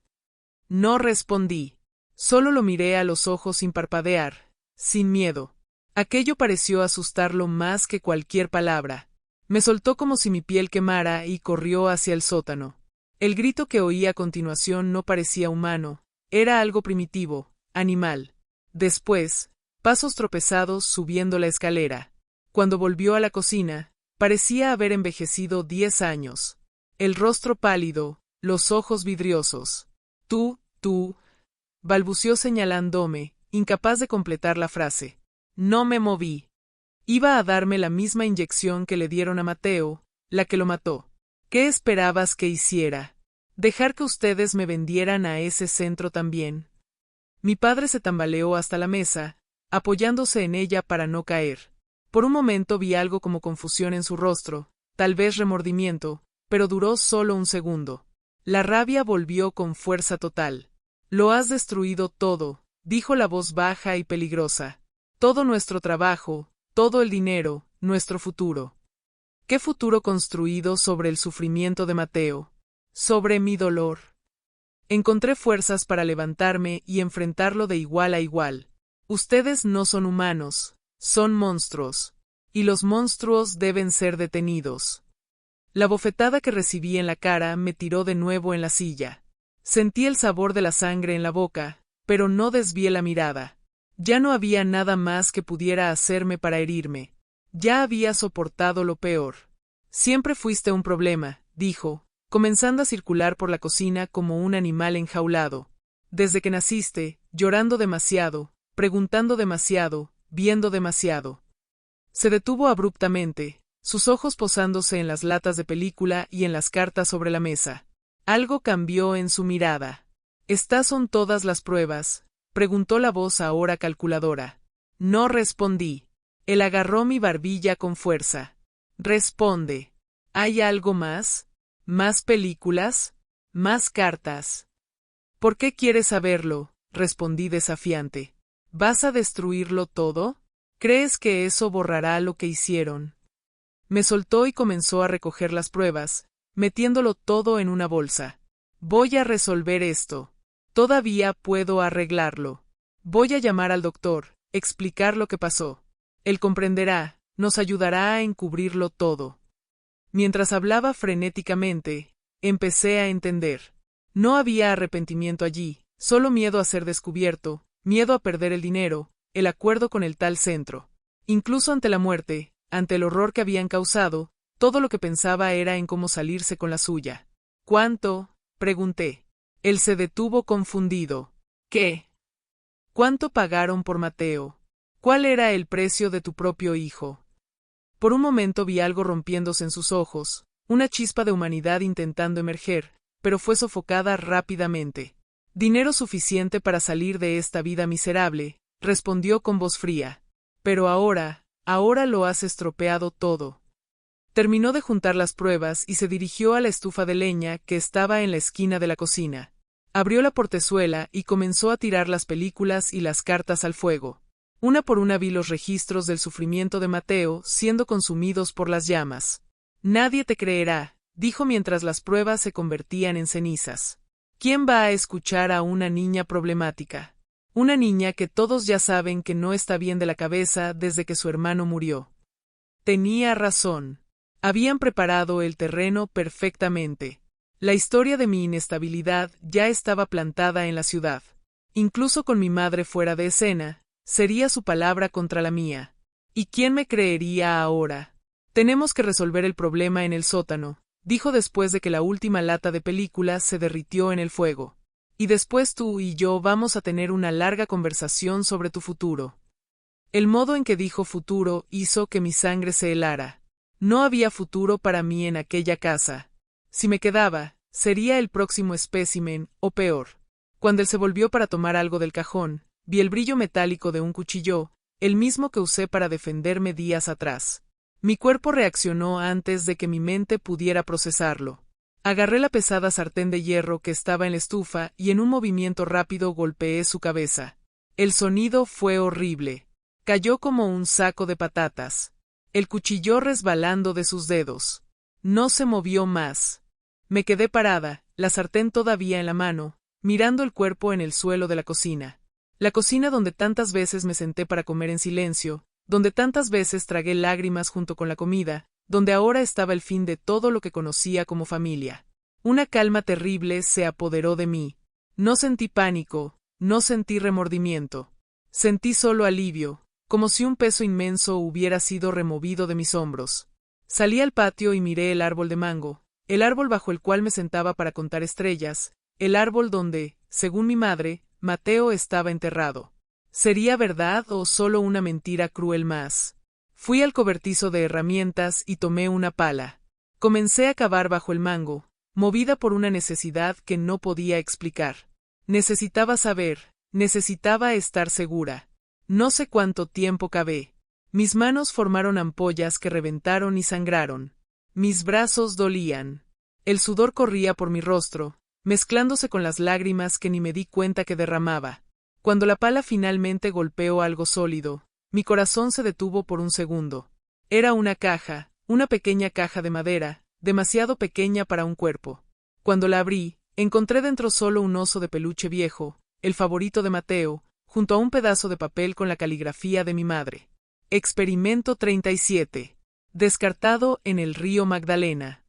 No respondí. Solo lo miré a los ojos sin parpadear, sin miedo. Aquello pareció asustarlo más que cualquier palabra. Me soltó como si mi piel quemara y corrió hacia el sótano. El grito que oí a continuación no parecía humano, era algo primitivo, animal. Después, pasos tropezados subiendo la escalera. Cuando volvió a la cocina, parecía haber envejecido 10 años. El rostro pálido, los ojos vidriosos. Tú, balbuceó señalándome, incapaz de completar la frase. No me moví. Iba a darme la misma inyección que le dieron a Mateo, la que lo mató. ¿Qué esperabas que hiciera? ¿Dejar que ustedes me vendieran a ese centro también? Mi padre se tambaleó hasta la mesa, apoyándose en ella para no caer. Por un momento vi algo como confusión en su rostro, tal vez remordimiento, pero duró solo un segundo. La rabia volvió con fuerza total. Lo has destruido todo, dijo la voz baja y peligrosa. Todo nuestro trabajo, todo el dinero, nuestro futuro. ¿Qué futuro construido sobre el sufrimiento de Mateo? Sobre mi dolor. Encontré fuerzas para levantarme y enfrentarlo de igual a igual. Ustedes no son humanos, son monstruos. Y los monstruos deben ser detenidos. La bofetada que recibí en la cara me tiró de nuevo en la silla. Sentí el sabor de la sangre en la boca, pero no desvié la mirada. Ya no había nada más que pudiera hacerme para herirme. Ya había soportado lo peor. Siempre fuiste un problema, dijo, comenzando a circular por la cocina como un animal enjaulado. Desde que naciste, llorando demasiado, preguntando demasiado, viendo demasiado. Se detuvo abruptamente, sus ojos posándose en las latas de película y en las cartas sobre la mesa. Algo cambió en su mirada. ¿Estas son todas las pruebas?, preguntó la voz ahora calculadora. No respondí. Él agarró mi barbilla con fuerza. Responde. ¿Hay algo más? ¿Más películas? ¿Más cartas? ¿Por qué quieres saberlo?, respondí desafiante. ¿Vas a destruirlo todo? ¿Crees que eso borrará lo que hicieron? Me soltó y comenzó a recoger las pruebas, metiéndolo todo en una bolsa. Voy a resolver esto. Todavía puedo arreglarlo. Voy a llamar al doctor, explicar lo que pasó. Él comprenderá, nos ayudará a encubrirlo todo. Mientras hablaba frenéticamente, empecé a entender. No había arrepentimiento allí, solo miedo a ser descubierto, miedo a perder el dinero, el acuerdo con el tal centro. Incluso ante la muerte, ante el horror que habían causado, todo lo que pensaba era en cómo salirse con la suya. ¿Cuánto?, pregunté. Él se detuvo confundido. ¿Qué? ¿Cuánto pagaron por Mateo? ¿Cuál era el precio de tu propio hijo? Por un momento vi algo rompiéndose en sus ojos, una chispa de humanidad intentando emerger, pero fue sofocada rápidamente. Dinero suficiente para salir de esta vida miserable, respondió con voz fría. Pero ahora lo has estropeado todo. Terminó de juntar las pruebas y se dirigió a la estufa de leña que estaba en la esquina de la cocina. Abrió la portezuela y comenzó a tirar las películas y las cartas al fuego. Una por una vi los registros del sufrimiento de Mateo siendo consumidos por las llamas. Nadie te creerá, dijo mientras las pruebas se convertían en cenizas. ¿Quién va a escuchar a una niña problemática? Una niña que todos ya saben que no está bien de la cabeza desde que su hermano murió. Tenía razón. Habían preparado el terreno perfectamente. La historia de mi inestabilidad ya estaba plantada en la ciudad. Incluso con mi madre fuera de escena, sería su palabra contra la mía. ¿Y quién me creería ahora? Tenemos que resolver el problema en el sótano, dijo después de que la última lata de película se derritió en el fuego. Y después tú y yo vamos a tener una larga conversación sobre tu futuro. El modo en que dijo futuro hizo que mi sangre se helara. No había futuro para mí en aquella casa. Si me quedaba, sería el próximo espécimen, o peor. Cuando él se volvió para tomar algo del cajón, vi el brillo metálico de un cuchillo, el mismo que usé para defenderme días atrás. Mi cuerpo reaccionó antes de que mi mente pudiera procesarlo. Agarré la pesada sartén de hierro que estaba en la estufa y en un movimiento rápido golpeé su cabeza. El sonido fue horrible. Cayó como un saco de patatas. El cuchillo resbalando de sus dedos. No se movió más. Me quedé parada, la sartén todavía en la mano, mirando el cuerpo en el suelo de la cocina. La cocina donde tantas veces me senté para comer en silencio, donde tantas veces tragué lágrimas junto con la comida, donde ahora estaba el fin de todo lo que conocía como familia. Una calma terrible se apoderó de mí. No sentí pánico, no sentí remordimiento. Sentí solo alivio, como si un peso inmenso hubiera sido removido de mis hombros. Salí al patio y miré el árbol de mango, el árbol bajo el cual me sentaba para contar estrellas, el árbol donde, según mi madre, Mateo estaba enterrado. ¿Sería verdad o solo una mentira cruel más? Fui al cobertizo de herramientas y tomé una pala. Comencé a cavar bajo el mango, movida por una necesidad que no podía explicar. Necesitaba saber, necesitaba estar segura. No sé cuánto tiempo cavé. Mis manos formaron ampollas que reventaron y sangraron. Mis brazos dolían. El sudor corría por mi rostro, mezclándose con las lágrimas que ni me di cuenta que derramaba. Cuando la pala finalmente golpeó algo sólido, mi corazón se detuvo por un segundo. Era una caja, una pequeña caja de madera, demasiado pequeña para un cuerpo. Cuando la abrí, encontré dentro solo un oso de peluche viejo, el favorito de Mateo, junto a un pedazo de papel con la caligrafía de mi madre. Experimento 37. Descartado en el río Magdalena.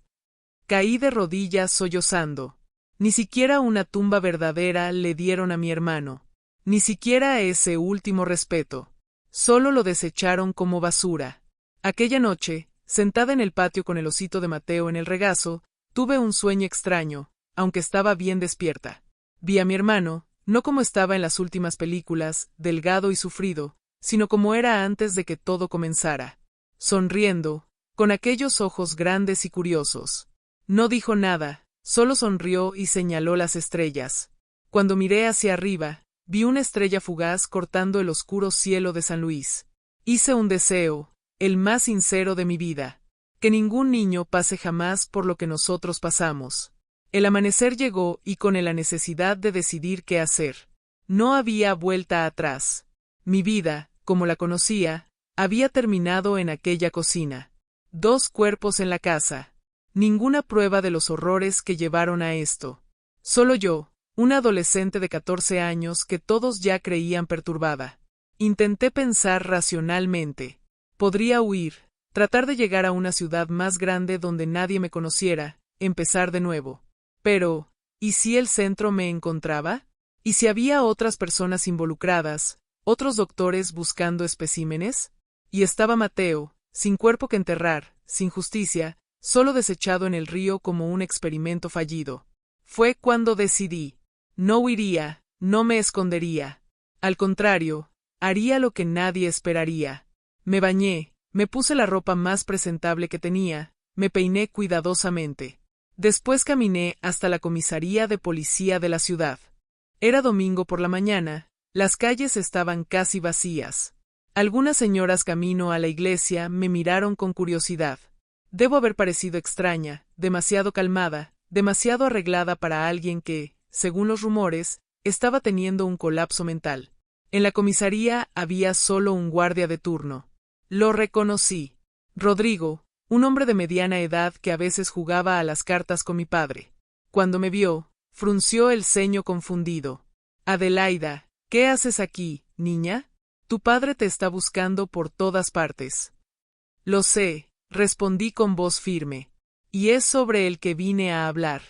Caí de rodillas sollozando. Ni siquiera una tumba verdadera le dieron a mi hermano. Ni siquiera ese último respeto. Solo lo desecharon como basura. Aquella noche, sentada en el patio con el osito de Mateo en el regazo, tuve un sueño extraño, aunque estaba bien despierta. Vi a mi hermano, no como estaba en las últimas películas, delgado y sufrido, sino como era antes de que todo comenzara. Sonriendo, con aquellos ojos grandes y curiosos. No dijo nada, solo sonrió y señaló las estrellas. Cuando miré hacia arriba, vi una estrella fugaz cortando el oscuro cielo de San Luis. Hice un deseo, el más sincero de mi vida. Que ningún niño pase jamás por lo que nosotros pasamos. El amanecer llegó y con él la necesidad de decidir qué hacer. No había vuelta atrás. Mi vida, como la conocía, había terminado en aquella cocina. 2 cuerpos en la casa. Ninguna prueba de los horrores que llevaron a esto. Solo yo, una adolescente de 14 años que todos ya creían perturbada. Intenté pensar racionalmente. Podría huir, tratar de llegar a una ciudad más grande donde nadie me conociera, empezar de nuevo. Pero, ¿y si el centro me encontraba? ¿Y si había otras personas involucradas, otros doctores buscando especímenes? Y estaba Mateo, sin cuerpo que enterrar, sin justicia, solo desechado en el río como un experimento fallido. Fue cuando decidí. No huiría, no me escondería. Al contrario, haría lo que nadie esperaría. Me bañé, me puse la ropa más presentable que tenía, me peiné cuidadosamente. Después caminé hasta la comisaría de policía de la ciudad. Era domingo por la mañana, las calles estaban casi vacías. Algunas señoras camino a la iglesia me miraron con curiosidad. Debo haber parecido extraña, demasiado calmada, demasiado arreglada para alguien que, según los rumores, estaba teniendo un colapso mental. En la comisaría había solo un guardia de turno. Lo reconocí. Rodrigo, un hombre de mediana edad que a veces jugaba a las cartas con mi padre. Cuando me vio, frunció el ceño confundido. Adelaida, ¿qué haces aquí, niña? Tu padre te está buscando por todas partes. Lo sé, respondí con voz firme. Y es sobre el que vine a hablar.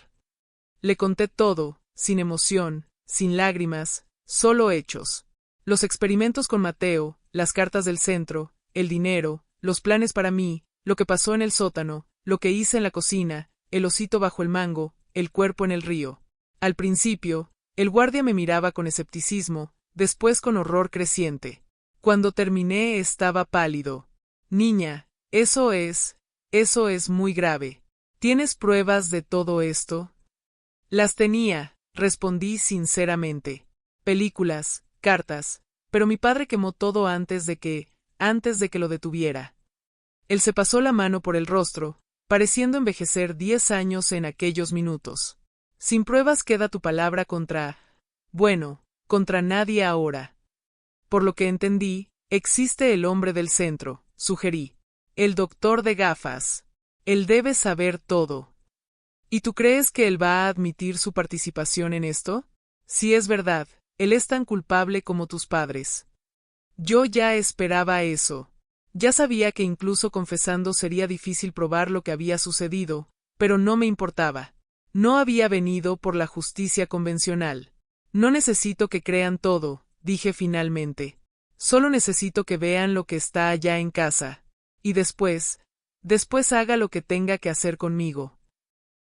Le conté todo, sin emoción, sin lágrimas, solo hechos. Los experimentos con Mateo, las cartas del centro, el dinero, los planes para mí, lo que pasó en el sótano, lo que hice en la cocina, el osito bajo el mango, el cuerpo en el río. Al principio, el guardia me miraba con escepticismo, después con horror creciente. Cuando terminé estaba pálido. Niña, eso es muy grave. ¿Tienes pruebas de todo esto? Las tenía, respondí sinceramente. Películas, cartas, pero mi padre quemó todo antes de que lo detuviera. Él se pasó la mano por el rostro, pareciendo envejecer 10 años en aquellos minutos. Sin pruebas queda tu palabra contra nadie ahora. Por lo que entendí, existe el hombre del centro, sugerí. El doctor de gafas. Él debe saber todo. ¿Y tú crees que él va a admitir su participación en esto? Si es verdad, él es tan culpable como tus padres. Yo ya esperaba eso. Ya sabía que incluso confesando sería difícil probar lo que había sucedido, pero no me importaba. No había venido por la justicia convencional. No necesito que crean todo, dije finalmente. Solo necesito que vean lo que está allá en casa. Y después haga lo que tenga que hacer conmigo.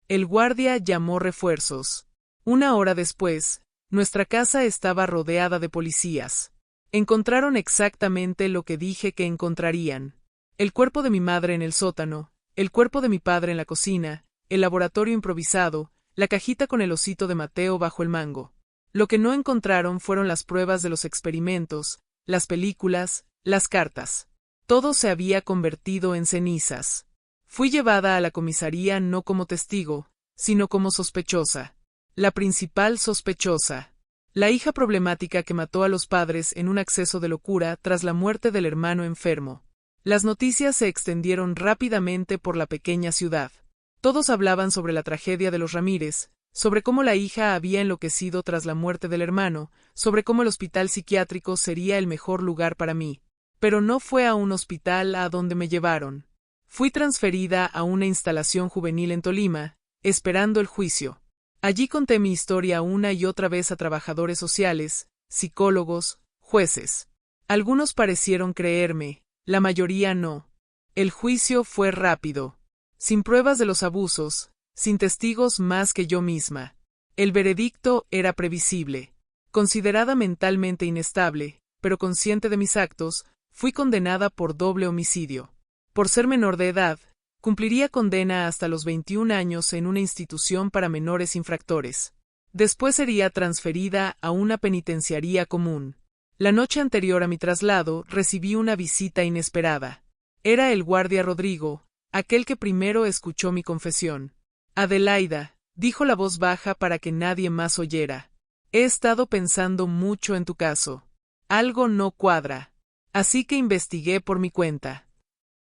El guardia llamó refuerzos. 1 hora después, nuestra casa estaba rodeada de policías. Encontraron exactamente lo que dije que encontrarían. El cuerpo de mi madre en el sótano, el cuerpo de mi padre en la cocina, el laboratorio improvisado, la cajita con el osito de Mateo bajo el mango. Lo que no encontraron fueron las pruebas de los experimentos, las películas, las cartas. Todo se había convertido en cenizas. Fui llevada a la comisaría no como testigo, sino como sospechosa. La principal sospechosa. La hija problemática que mató a los padres en un acceso de locura tras la muerte del hermano enfermo. Las noticias se extendieron rápidamente por la pequeña ciudad. Todos hablaban sobre la tragedia de los Ramírez, sobre cómo la hija había enloquecido tras la muerte del hermano, sobre cómo el hospital psiquiátrico sería el mejor lugar para mí. Pero no fue a un hospital a donde me llevaron. Fui transferida a una instalación juvenil en Tolima, esperando el juicio. Allí conté mi historia una y otra vez a trabajadores sociales, psicólogos, jueces. Algunos parecieron creerme, la mayoría no. El juicio fue rápido, sin pruebas de los abusos, sin testigos más que yo misma. El veredicto era previsible. Considerada mentalmente inestable, pero consciente de mis actos, fui condenada por doble homicidio. Por ser menor de edad, cumpliría condena hasta los 21 años en una institución para menores infractores. Después sería transferida a una penitenciaría común. La noche anterior a mi traslado recibí una visita inesperada. Era el guardia Rodrigo, aquel que primero escuchó mi confesión. Adelaida, dijo la voz baja para que nadie más oyera. He estado pensando mucho en tu caso. Algo no cuadra. Así que investigué por mi cuenta.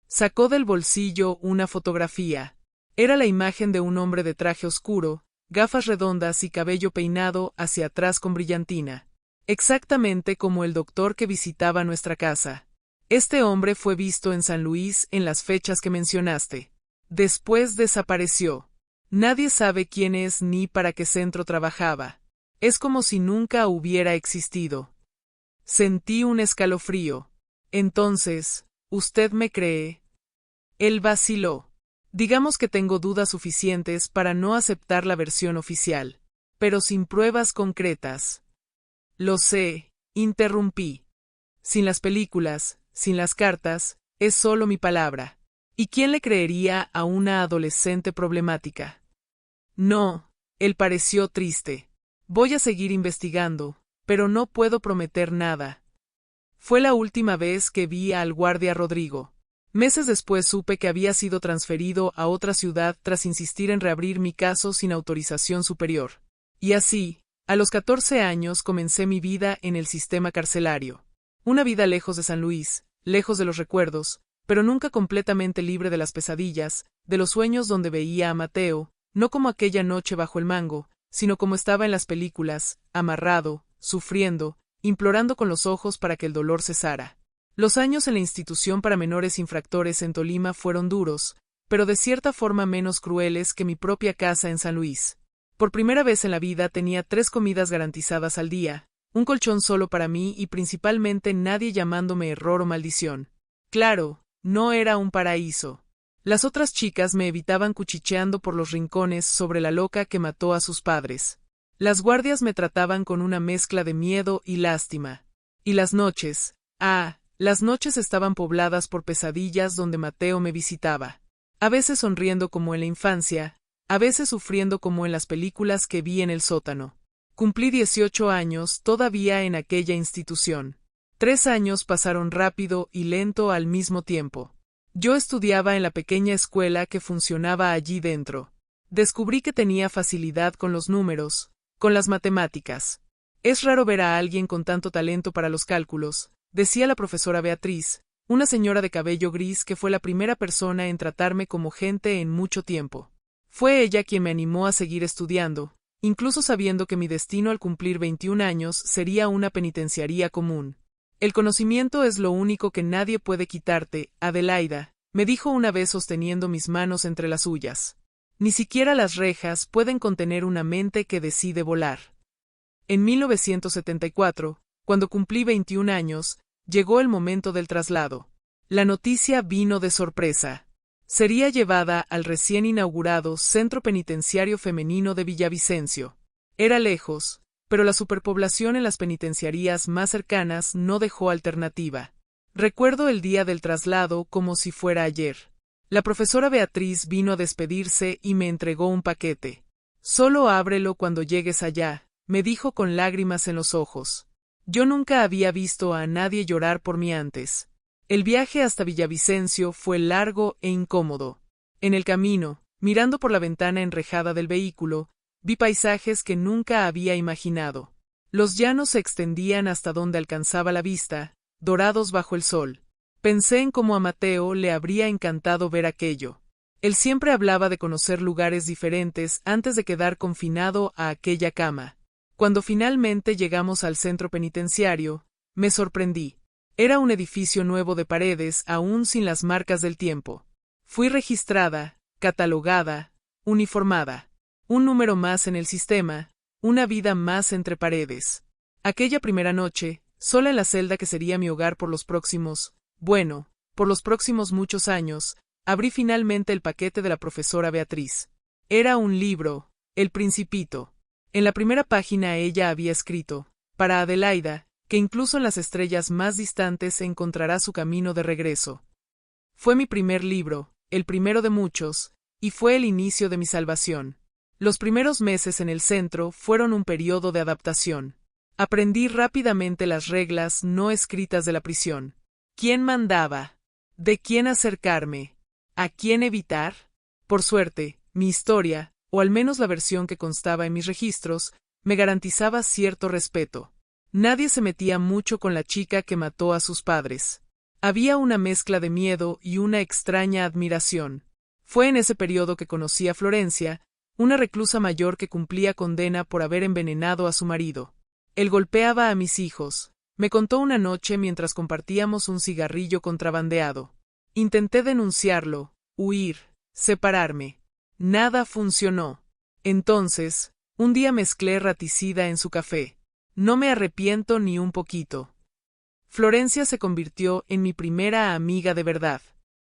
Sacó del bolsillo una fotografía. Era la imagen de un hombre de traje oscuro, gafas redondas y cabello peinado hacia atrás con brillantina. Exactamente como el doctor que visitaba nuestra casa. Este hombre fue visto en San Luis en las fechas que mencionaste. Después desapareció. Nadie sabe quién es ni para qué centro trabajaba. Es como si nunca hubiera existido. Sentí un escalofrío. Entonces, ¿usted me cree? Él vaciló. Digamos que tengo dudas suficientes para no aceptar la versión oficial, pero sin pruebas concretas. Lo sé, interrumpí. Sin las películas, sin las cartas, es solo mi palabra. ¿Y quién le creería a una adolescente problemática? No, él pareció triste. Voy a seguir investigando, pero no puedo prometer nada. Fue la última vez que vi al guardia Rodrigo. Meses después supe que había sido transferido a otra ciudad tras insistir en reabrir mi caso sin autorización superior. Y así, a los 14 años comencé mi vida en el sistema carcelario. Una vida lejos de San Luis, lejos de los recuerdos, pero nunca completamente libre de las pesadillas, de los sueños donde veía a Mateo, no como aquella noche bajo el mango, sino como estaba en las películas, amarrado, sufriendo, implorando con los ojos para que el dolor cesara. Los años en la institución para menores infractores en Tolima fueron duros, pero de cierta forma menos crueles que mi propia casa en San Luis. Por primera vez en la vida tenía 3 comidas garantizadas al día, un colchón solo para mí y principalmente nadie llamándome error o maldición. Claro, no era un paraíso. Las otras chicas me evitaban cuchicheando por los rincones sobre la loca que mató a sus padres. Las guardias me trataban con una mezcla de miedo y lástima. Y las noches, las noches estaban pobladas por pesadillas donde Mateo me visitaba. A veces sonriendo como en la infancia, a veces sufriendo como en las películas que vi en el sótano. Cumplí 18 años todavía en aquella institución. 3 años pasaron rápido y lento al mismo tiempo. Yo estudiaba en la pequeña escuela que funcionaba allí dentro. Descubrí que tenía facilidad con los números, con las matemáticas. Es raro ver a alguien con tanto talento para los cálculos, decía la profesora Beatriz, una señora de cabello gris que fue la primera persona en tratarme como gente en mucho tiempo. Fue ella quien me animó a seguir estudiando, incluso sabiendo que mi destino al cumplir 21 años sería una penitenciaría común. El conocimiento es lo único que nadie puede quitarte, Adelaida, me dijo una vez sosteniendo mis manos entre las suyas. Ni siquiera las rejas pueden contener una mente que decide volar. En 1974, cuando cumplí 21 años, llegó el momento del traslado. La noticia vino de sorpresa. Sería llevada al recién inaugurado Centro Penitenciario Femenino de Villavicencio. Era lejos, pero la superpoblación en las penitenciarías más cercanas no dejó alternativa. Recuerdo el día del traslado como si fuera ayer. La profesora Beatriz vino a despedirse y me entregó un paquete. Solo ábrelo cuando llegues allá, me dijo con lágrimas en los ojos. Yo nunca había visto a nadie llorar por mí antes. El viaje hasta Villavicencio fue largo e incómodo. En el camino, mirando por la ventana enrejada del vehículo, vi paisajes que nunca había imaginado. Los llanos se extendían hasta donde alcanzaba la vista, dorados bajo el sol. Pensé en cómo a Mateo le habría encantado ver aquello. Él siempre hablaba de conocer lugares diferentes antes de quedar confinado a aquella cama. Cuando finalmente llegamos al centro penitenciario, me sorprendí. Era un edificio nuevo de paredes aún sin las marcas del tiempo. Fui registrada, catalogada, uniformada. Un número más en el sistema, una vida más entre paredes. Aquella primera noche, sola en la celda que sería mi hogar por los próximos muchos años, abrí finalmente el paquete de la profesora Beatriz. Era un libro, El Principito. En la primera página ella había escrito, para Adelaida, que incluso en las estrellas más distantes encontrará su camino de regreso. Fue mi primer libro, el primero de muchos, y fue el inicio de mi salvación. Los primeros meses en el centro fueron un periodo de adaptación. Aprendí rápidamente las reglas no escritas de la prisión. ¿Quién mandaba? ¿De quién acercarme? ¿A quién evitar? Por suerte, mi historia, o al menos la versión que constaba en mis registros, me garantizaba cierto respeto. Nadie se metía mucho con la chica que mató a sus padres. Había una mezcla de miedo y una extraña admiración. Fue en ese periodo que conocí a Florencia, una reclusa mayor que cumplía condena por haber envenenado a su marido. Él golpeaba a mis hijos, me contó una noche mientras compartíamos un cigarrillo contrabandeado. Intenté denunciarlo, huir, separarme. Nada funcionó. Entonces, un día mezclé raticida en su café. No me arrepiento ni un poquito. Florencia se convirtió en mi primera amiga de verdad.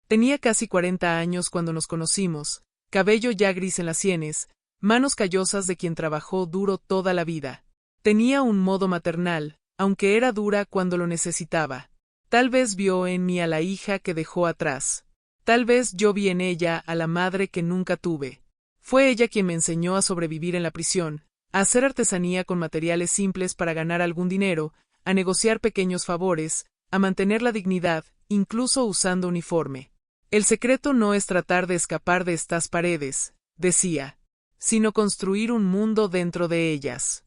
Tenía casi 40 años cuando nos conocimos, cabello ya gris en las sienes, manos callosas de quien trabajó duro toda la vida. Tenía un modo maternal, aunque era dura cuando lo necesitaba. Tal vez vio en mí a la hija que dejó atrás. Tal vez yo vi en ella a la madre que nunca tuve. Fue ella quien me enseñó a sobrevivir en la prisión, a hacer artesanía con materiales simples para ganar algún dinero, a negociar pequeños favores, a mantener la dignidad, incluso usando uniforme. El secreto no es tratar de escapar de estas paredes, decía, sino construir un mundo dentro de ellas.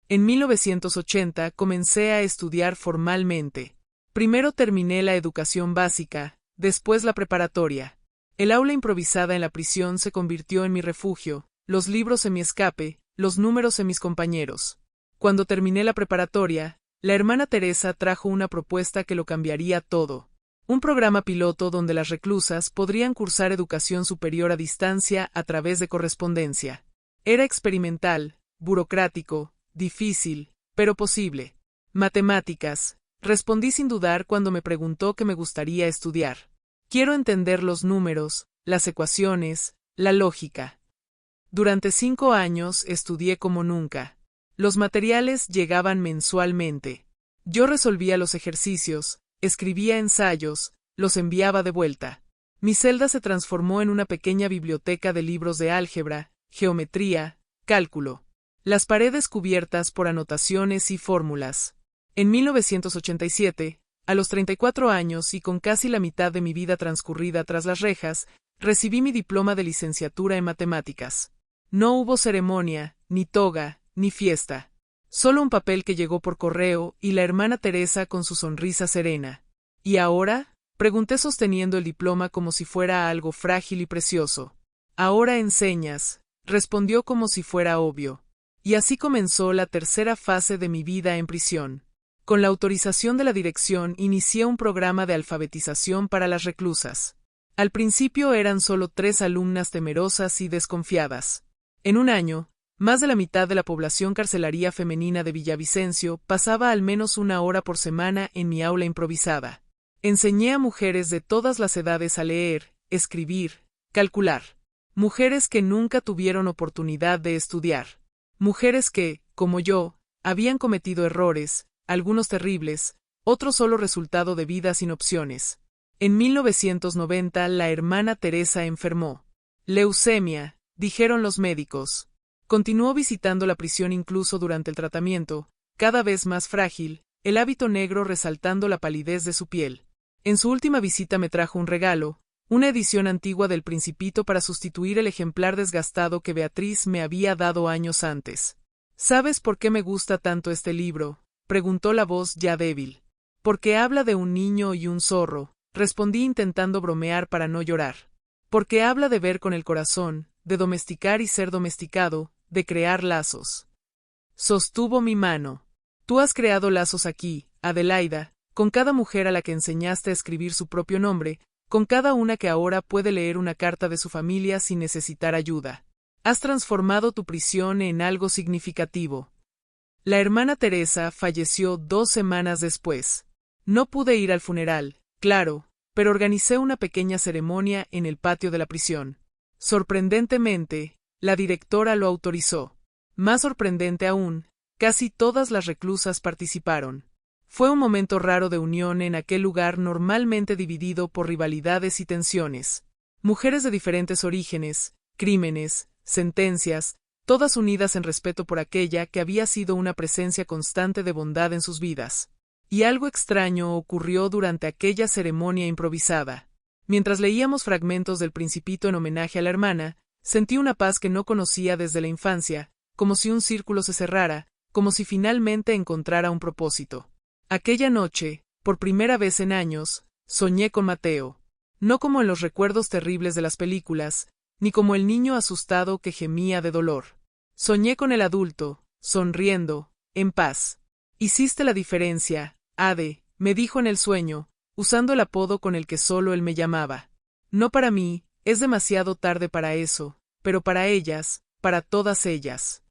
En 1980 comencé a estudiar formalmente. Primero terminé la educación básica, después la preparatoria. El aula improvisada en la prisión se convirtió en mi refugio, los libros en mi escape, los números en mis compañeros. Cuando terminé la preparatoria, la hermana Teresa trajo una propuesta que lo cambiaría todo. Un programa piloto donde las reclusas podrían cursar educación superior a distancia a través de correspondencia. Era experimental, burocrático, difícil, pero posible. Matemáticas. Respondí sin dudar cuando me preguntó qué me gustaría estudiar. Quiero entender los números, las ecuaciones, la lógica. Durante 5 años estudié como nunca. Los materiales llegaban mensualmente. Yo resolvía los ejercicios, escribía ensayos, los enviaba de vuelta. Mi celda se transformó en una pequeña biblioteca de libros de álgebra, geometría, cálculo. Las paredes cubiertas por anotaciones y fórmulas. En 1987, a los 34 años y con casi la mitad de mi vida transcurrida tras las rejas, recibí mi diploma de licenciatura en matemáticas. No hubo ceremonia, ni toga, ni fiesta. Solo un papel que llegó por correo y la hermana Teresa con su sonrisa serena. ¿Y ahora? Pregunté sosteniendo el diploma como si fuera algo frágil y precioso. Ahora enseñas, respondió como si fuera obvio. Y así comenzó la tercera fase de mi vida en prisión. Con la autorización de la dirección inicié un programa de alfabetización para las reclusas. Al principio eran solo 3 alumnas temerosas y desconfiadas. En un año, más de la mitad de la población carcelaria femenina de Villavicencio pasaba al menos 1 hora por semana en mi aula improvisada. Enseñé a mujeres de todas las edades a leer, escribir, calcular. Mujeres que nunca tuvieron oportunidad de estudiar. Mujeres que, como yo, habían cometido errores, algunos terribles, otros solo resultado de vidas sin opciones. En 1990 la hermana Teresa enfermó. Leucemia, dijeron los médicos. Continuó visitando la prisión incluso durante el tratamiento, cada vez más frágil, el hábito negro resaltando la palidez de su piel. En su última visita me trajo un regalo, una edición antigua del Principito para sustituir el ejemplar desgastado que Beatriz me había dado años antes. ¿Sabes por qué me gusta tanto este libro?, preguntó la voz ya débil. Porque habla de un niño y un zorro, respondí intentando bromear para no llorar. Porque habla de ver con el corazón, de domesticar y ser domesticado, de crear lazos. Sostuvo mi mano. Tú has creado lazos aquí, Adelaida, con cada mujer a la que enseñaste a escribir su propio nombre, con cada una que ahora puede leer una carta de su familia sin necesitar ayuda. Has transformado tu prisión en algo significativo. La hermana Teresa falleció 2 semanas después. No pude ir al funeral, claro, pero organicé una pequeña ceremonia en el patio de la prisión. Sorprendentemente, la directora lo autorizó. Más sorprendente aún, casi todas las reclusas participaron. Fue un momento raro de unión en aquel lugar normalmente dividido por rivalidades y tensiones. Mujeres de diferentes orígenes, crímenes, sentencias, todas unidas en respeto por aquella que había sido una presencia constante de bondad en sus vidas. Y algo extraño ocurrió durante aquella ceremonia improvisada. Mientras leíamos fragmentos del Principito en homenaje a la hermana, sentí una paz que no conocía desde la infancia, como si un círculo se cerrara, como si finalmente encontrara un propósito. Aquella noche, por primera vez en años, soñé con Mateo. No como en los recuerdos terribles de las películas, ni como el niño asustado que gemía de dolor. Soñé con el adulto, sonriendo, en paz. Hiciste la diferencia, Ade, me dijo en el sueño, usando el apodo con el que solo él me llamaba. No para mí, es demasiado tarde para eso, pero para ellas, para todas ellas.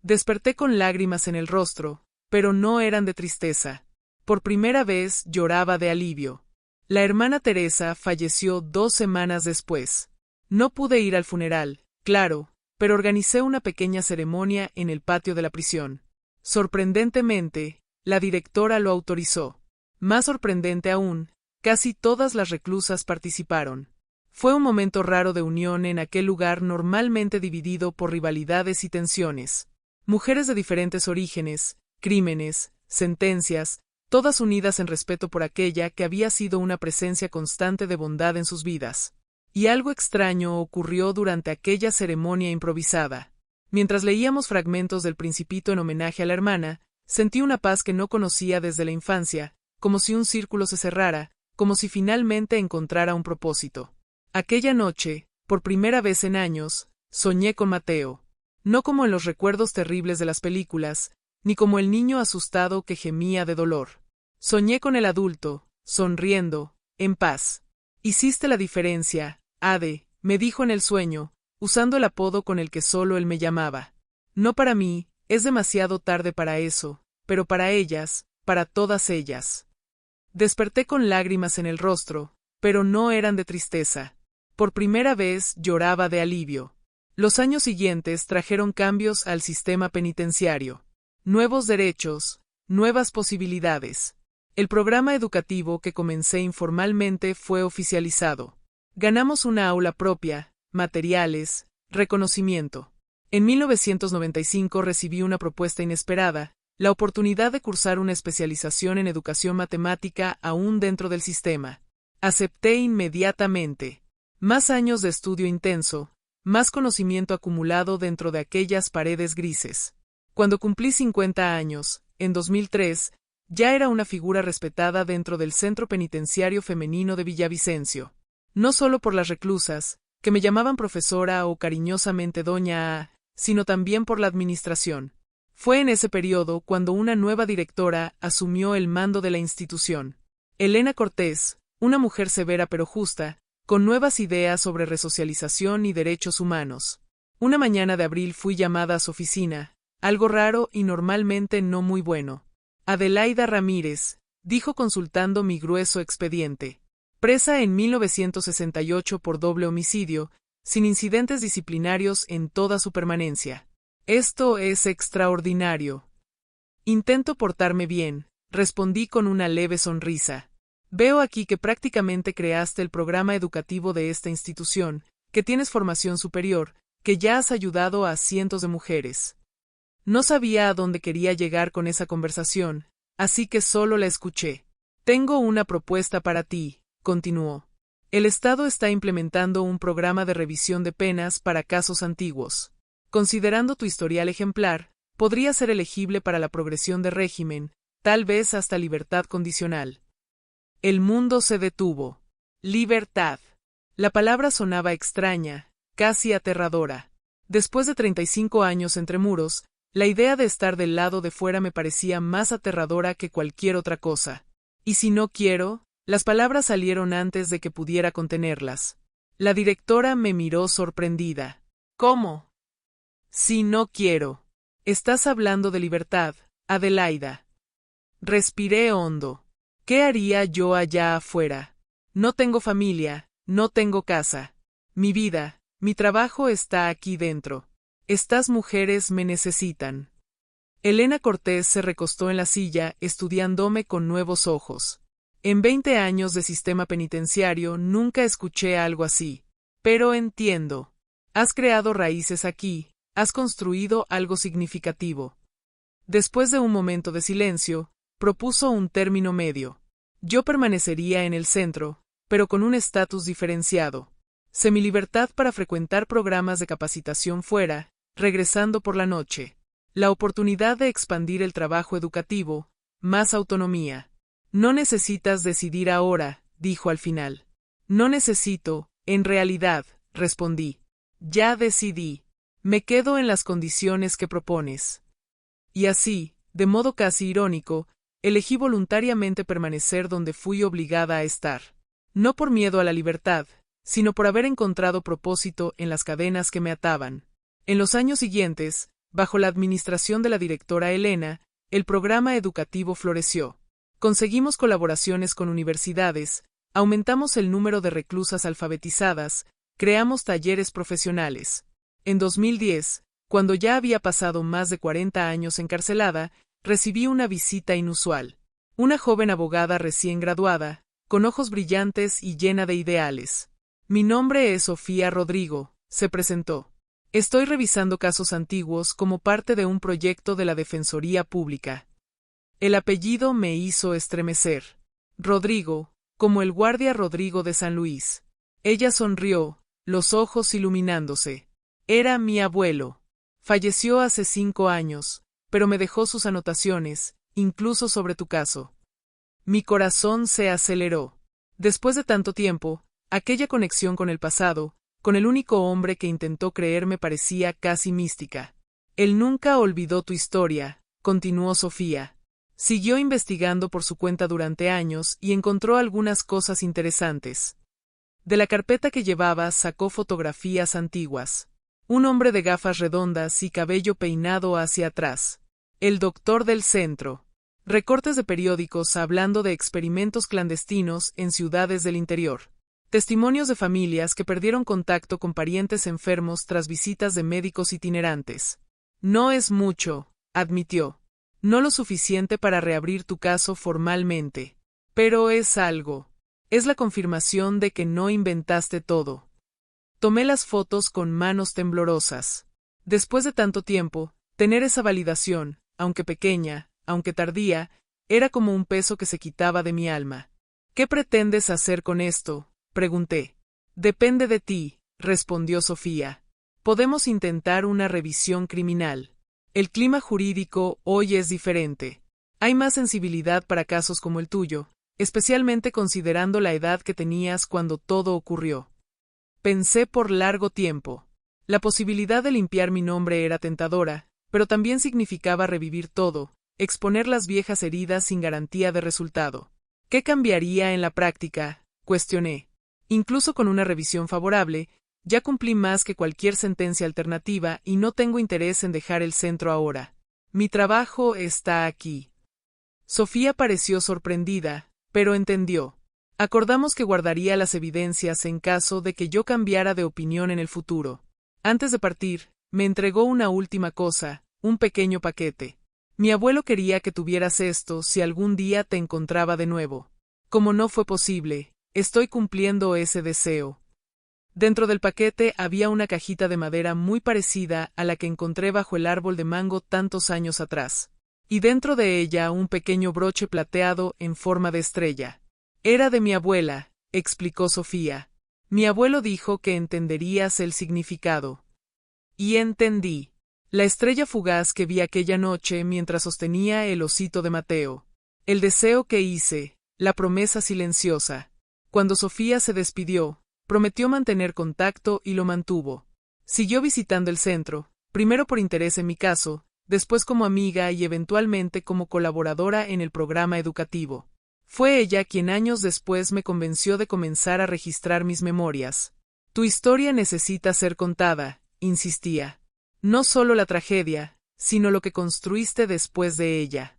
Desperté con lágrimas en el rostro, pero no eran de tristeza. Por primera vez lloraba de alivio. La hermana Teresa falleció 2 semanas después. No pude ir al funeral, claro, pero organicé una pequeña ceremonia en el patio de la prisión. Sorprendentemente, la directora lo autorizó. Más sorprendente aún, casi todas las reclusas participaron. Fue un momento raro de unión en aquel lugar normalmente dividido por rivalidades y tensiones. Mujeres de diferentes orígenes, crímenes, sentencias, todas unidas en respeto por aquella que había sido una presencia constante de bondad en sus vidas. Y algo extraño ocurrió durante aquella ceremonia improvisada. Mientras leíamos fragmentos del Principito en homenaje a la hermana, sentí una paz que no conocía desde la infancia, como si un círculo se cerrara, como si finalmente encontrara un propósito. Aquella noche, por primera vez en años, soñé con Mateo. No como en los recuerdos terribles de las películas, ni como el niño asustado que gemía de dolor. Soñé con el adulto, sonriendo, en paz. Hiciste la diferencia, Ade, me dijo en el sueño, usando el apodo con el que solo él me llamaba. No para mí, es demasiado tarde para eso, pero para ellas, para todas ellas. Desperté con lágrimas en el rostro, pero no eran de tristeza. Por primera vez lloraba de alivio. Los años siguientes trajeron cambios al sistema penitenciario. Nuevos derechos, nuevas posibilidades. El programa educativo que comencé informalmente fue oficializado. Ganamos una aula propia, materiales, reconocimiento. En 1995 recibí una propuesta inesperada, la oportunidad de cursar una especialización en educación matemática aún dentro del sistema. Acepté inmediatamente. Más años de estudio intenso, más conocimiento acumulado dentro de aquellas paredes grises. Cuando cumplí 50 años, en 2003, ya era una figura respetada dentro del Centro Penitenciario Femenino de Villavicencio. No solo por las reclusas, que me llamaban profesora o cariñosamente doña A, sino también por la administración. Fue en ese periodo cuando una nueva directora asumió el mando de la institución. Elena Cortés, una mujer severa pero justa, con nuevas ideas sobre resocialización y derechos humanos. Una mañana de abril fui llamada a su oficina, algo raro y normalmente no muy bueno. Adelaida Ramírez, dijo consultando mi grueso expediente. Presa en 1968 por doble homicidio, sin incidentes disciplinarios en toda su permanencia. Esto es extraordinario. Intento portarme bien, respondí con una leve sonrisa. Veo aquí que prácticamente creaste el programa educativo de esta institución, que tienes formación superior, que ya has ayudado a cientos de mujeres. No sabía a dónde quería llegar con esa conversación, así que solo la escuché. Tengo una propuesta para ti, continuó. El Estado está implementando un programa de revisión de penas para casos antiguos. Considerando tu historial ejemplar, podría ser elegible para la progresión de régimen, tal vez hasta libertad condicional. El mundo se detuvo. Libertad. La palabra sonaba extraña, casi aterradora. Después de 35 años entre muros, la idea de estar del lado de fuera me parecía más aterradora que cualquier otra cosa. ¿Y si no quiero? Las palabras salieron antes de que pudiera contenerlas. La directora me miró sorprendida. ¿Cómo? Si no quiero. Estás hablando de libertad, Adelaida. Respiré hondo. ¿Qué haría yo allá afuera? No tengo familia, no tengo casa. Mi vida, mi trabajo está aquí dentro. Estas mujeres me necesitan. Elena Cortés se recostó en la silla, estudiándome con nuevos ojos. En 20 años de sistema penitenciario nunca escuché algo así. Pero entiendo. Has creado raíces aquí, has construido algo significativo. Después de un momento de silencio, propuso un término medio. Yo permanecería en el centro, pero con un estatus diferenciado. Semilibertad para frecuentar programas de capacitación fuera, regresando por la noche. La oportunidad de expandir el trabajo educativo, más autonomía. No necesitas decidir ahora, dijo al final. No necesito, en realidad, respondí. Ya decidí. Me quedo en las condiciones que propones. Y así, de modo casi irónico, elegí voluntariamente permanecer donde fui obligada a estar. No por miedo a la libertad, sino por haber encontrado propósito en las cadenas que me ataban. En los años siguientes, bajo la administración de la directora Elena, el programa educativo floreció. Conseguimos colaboraciones con universidades, aumentamos el número de reclusas alfabetizadas, creamos talleres profesionales. En 2010, cuando ya había pasado más de 40 años encarcelada, recibí una visita inusual. Una joven abogada recién graduada, con ojos brillantes y llena de ideales. Mi nombre es Sofía Rodrigo, se presentó. Estoy revisando casos antiguos como parte de un proyecto de la Defensoría Pública. El apellido me hizo estremecer. Rodrigo, como el guardia Rodrigo de San Luis. Ella sonrió, los ojos iluminándose. Era mi abuelo. Falleció hace 5 años, pero me dejó sus anotaciones, incluso sobre tu caso. Mi corazón se aceleró. Después de tanto tiempo, aquella conexión con el pasado, con el único hombre que intentó creer me parecía casi mística. Él nunca olvidó tu historia, continuó Sofía. Siguió investigando por su cuenta durante años y encontró algunas cosas interesantes. De la carpeta que llevaba sacó fotografías antiguas. Un hombre de gafas redondas y cabello peinado hacia atrás. El doctor del centro. Recortes de periódicos hablando de experimentos clandestinos en ciudades del interior. Testimonios de familias que perdieron contacto con parientes enfermos tras visitas de médicos itinerantes. No es mucho, admitió. No lo suficiente para reabrir tu caso formalmente. Pero es algo. Es la confirmación de que no inventaste todo. Tomé las fotos con manos temblorosas. Después de tanto tiempo, tener esa validación, aunque pequeña, aunque tardía, era como un peso que se quitaba de mi alma. ¿Qué pretendes hacer con esto?, pregunté. Depende de ti, respondió Sofía. Podemos intentar una revisión criminal. El clima jurídico hoy es diferente. Hay más sensibilidad para casos como el tuyo, especialmente considerando la edad que tenías cuando todo ocurrió. Pensé por largo tiempo. La posibilidad de limpiar mi nombre era tentadora, pero también significaba revivir todo, exponer las viejas heridas sin garantía de resultado. ¿Qué cambiaría en la práctica?, cuestioné. Incluso con una revisión favorable, ya cumplí más que cualquier sentencia alternativa y no tengo interés en dejar el centro ahora. Mi trabajo está aquí. Sofía pareció sorprendida, pero entendió. Acordamos que guardaría las evidencias en caso de que yo cambiara de opinión en el futuro. Antes de partir, me entregó una última cosa, un pequeño paquete. Mi abuelo quería que tuvieras esto si algún día te encontraba de nuevo. Como no fue posible, estoy cumpliendo ese deseo. Dentro del paquete había una cajita de madera muy parecida a la que encontré bajo el árbol de mango tantos años atrás. Y dentro de ella un pequeño broche plateado en forma de estrella. Era de mi abuela, explicó Sofía. Mi abuelo dijo que entenderías el significado. Y entendí. La estrella fugaz que vi aquella noche mientras sostenía el osito de Mateo. El deseo que hice, la promesa silenciosa. Cuando Sofía se despidió, prometió mantener contacto y lo mantuvo. Siguió visitando el centro, primero por interés en mi caso, después como amiga y eventualmente como colaboradora en el programa educativo. Fue ella quien años después me convenció de comenzar a registrar mis memorias. Tu historia necesita ser contada, insistía. No solo la tragedia, sino lo que construiste después de ella.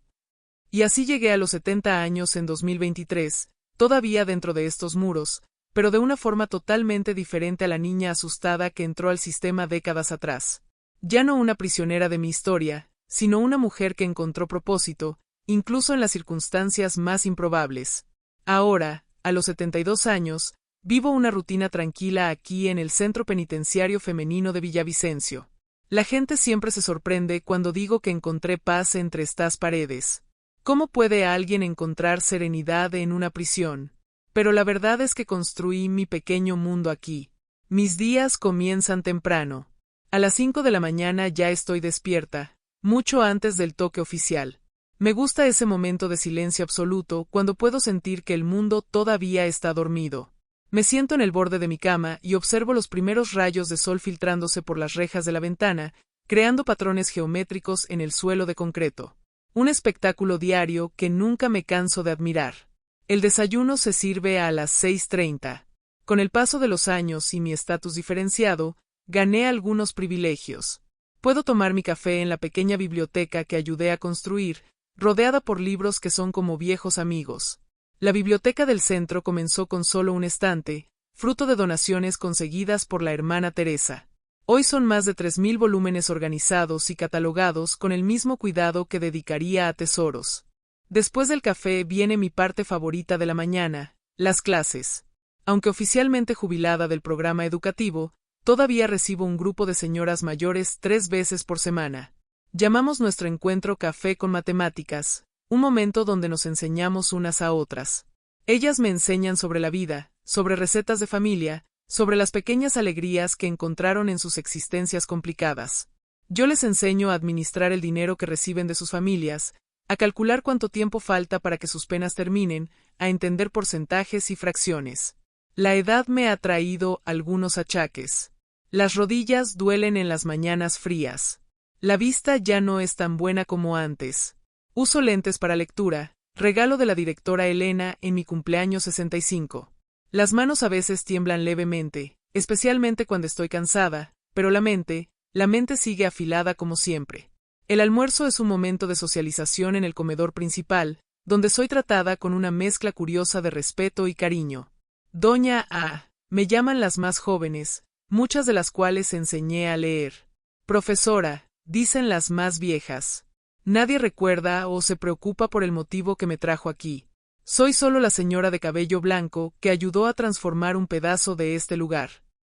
Y así llegué a los 70 años en 2023, todavía dentro de estos muros, pero de una forma totalmente diferente a la niña asustada que entró al sistema décadas atrás. Ya no una prisionera de mi historia, sino una mujer que encontró propósito, incluso en las circunstancias más improbables. Ahora, a los 72 años, vivo una rutina tranquila aquí en el Centro Penitenciario Femenino de Villavicencio. La gente siempre se sorprende cuando digo que encontré paz entre estas paredes. ¿Cómo puede alguien encontrar serenidad en una prisión? Pero la verdad es que construí mi pequeño mundo aquí. Mis días comienzan temprano. A las 5 de la mañana ya estoy despierta, mucho antes del toque oficial. Me gusta ese momento de silencio absoluto cuando puedo sentir que el mundo todavía está dormido. Me siento en el borde de mi cama y observo los primeros rayos de sol filtrándose por las rejas de la ventana, creando patrones geométricos en el suelo de concreto. Un espectáculo diario que nunca me canso de admirar. El desayuno se sirve a las 6:30. Con el paso de los años y mi estatus diferenciado, gané algunos privilegios. Puedo tomar mi café en la pequeña biblioteca que ayudé a construir, rodeada por libros que son como viejos amigos. La biblioteca del centro comenzó con solo un estante, fruto de donaciones conseguidas por la hermana Teresa. Hoy son más de 3.000 volúmenes organizados y catalogados con el mismo cuidado que dedicaría a tesoros. Después del café viene mi parte favorita de la mañana, las clases. Aunque oficialmente jubilada del programa educativo, todavía recibo un grupo de señoras mayores 3 veces por semana. Llamamos nuestro encuentro Café con Matemáticas, un momento donde nos enseñamos unas a otras. Ellas me enseñan sobre la vida, sobre recetas de familia, sobre las pequeñas alegrías que encontraron en sus existencias complicadas. Yo les enseño a administrar el dinero que reciben de sus familias, a calcular cuánto tiempo falta para que sus penas terminen, a entender porcentajes y fracciones. La edad me ha traído algunos achaques. Las rodillas duelen en las mañanas frías. La vista ya no es tan buena como antes. Uso lentes para lectura, regalo de la directora Elena en mi cumpleaños 65. Las manos a veces tiemblan levemente, especialmente cuando estoy cansada, pero la mente sigue afilada como siempre. El almuerzo es un momento de socialización en el comedor principal, donde soy tratada con una mezcla curiosa de respeto y cariño. Doña A, me llaman las más jóvenes, muchas de las cuales enseñé a leer. Profesora, dicen las más viejas. Nadie recuerda o se preocupa por el motivo que me trajo aquí. Soy solo la señora de cabello blanco que ayudó a transformar un pedazo de este lugar.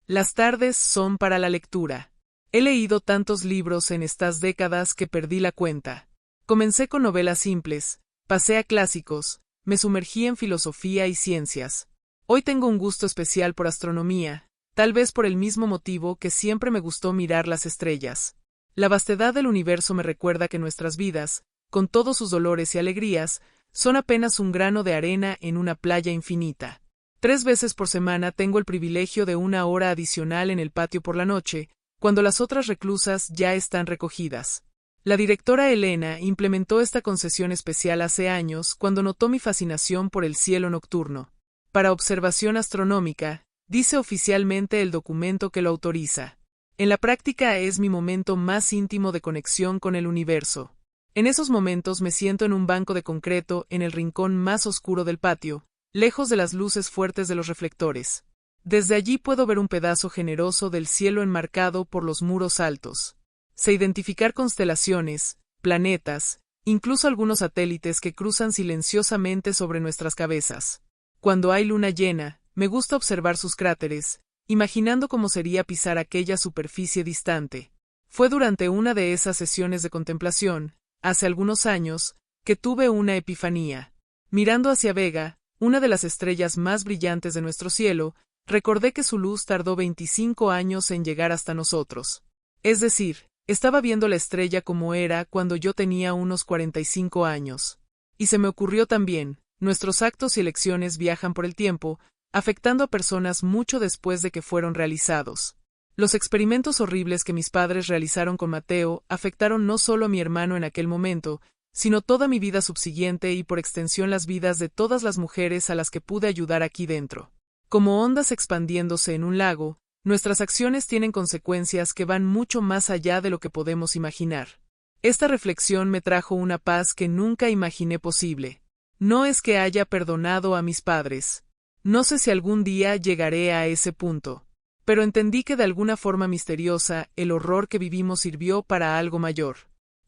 Las tardes son para la lectura. He leído tantos libros en estas décadas que perdí la cuenta. Comencé con novelas simples, pasé a clásicos, me sumergí en filosofía y ciencias. Hoy tengo un gusto especial por astronomía, tal vez por el mismo motivo que siempre me gustó mirar las estrellas. La vastedad del universo me recuerda que nuestras vidas, con todos sus dolores y alegrías, son apenas un grano de arena en una playa infinita. 3 veces por semana tengo el privilegio de 1 hora adicional en el patio por la noche, cuando las otras reclusas ya están recogidas. La directora Elena implementó esta concesión especial hace años cuando notó mi fascinación por el cielo nocturno. Para observación astronómica, dice oficialmente el documento que lo autoriza. En la práctica es mi momento más íntimo de conexión con el universo. En esos momentos me siento en un banco de concreto en el rincón más oscuro del patio, lejos de las luces fuertes de los reflectores. Desde allí puedo ver un pedazo generoso del cielo enmarcado por los muros altos. Sé identificar constelaciones, planetas, incluso algunos satélites que cruzan silenciosamente sobre nuestras cabezas. Cuando hay luna llena, me gusta observar sus cráteres, imaginando cómo sería pisar aquella superficie distante. Fue durante una de esas sesiones de contemplación, hace algunos años, que tuve una epifanía. Mirando hacia Vega, una de las estrellas más brillantes de nuestro cielo, recordé que su luz tardó 25 años en llegar hasta nosotros. Es decir, estaba viendo la estrella como era cuando yo tenía unos 45 años. Y se me ocurrió también, nuestros actos y elecciones viajan por el tiempo, afectando a personas mucho después de que fueron realizados. Los experimentos horribles que mis padres realizaron con Mateo afectaron no solo a mi hermano en aquel momento, sino toda mi vida subsiguiente y por extensión las vidas de todas las mujeres a las que pude ayudar aquí dentro. Como ondas expandiéndose en un lago, nuestras acciones tienen consecuencias que van mucho más allá de lo que podemos imaginar. Esta reflexión me trajo una paz que nunca imaginé posible. No es que haya perdonado a mis padres. No sé si algún día llegaré a ese punto. Pero entendí que de alguna forma misteriosa, el horror que vivimos sirvió para algo mayor.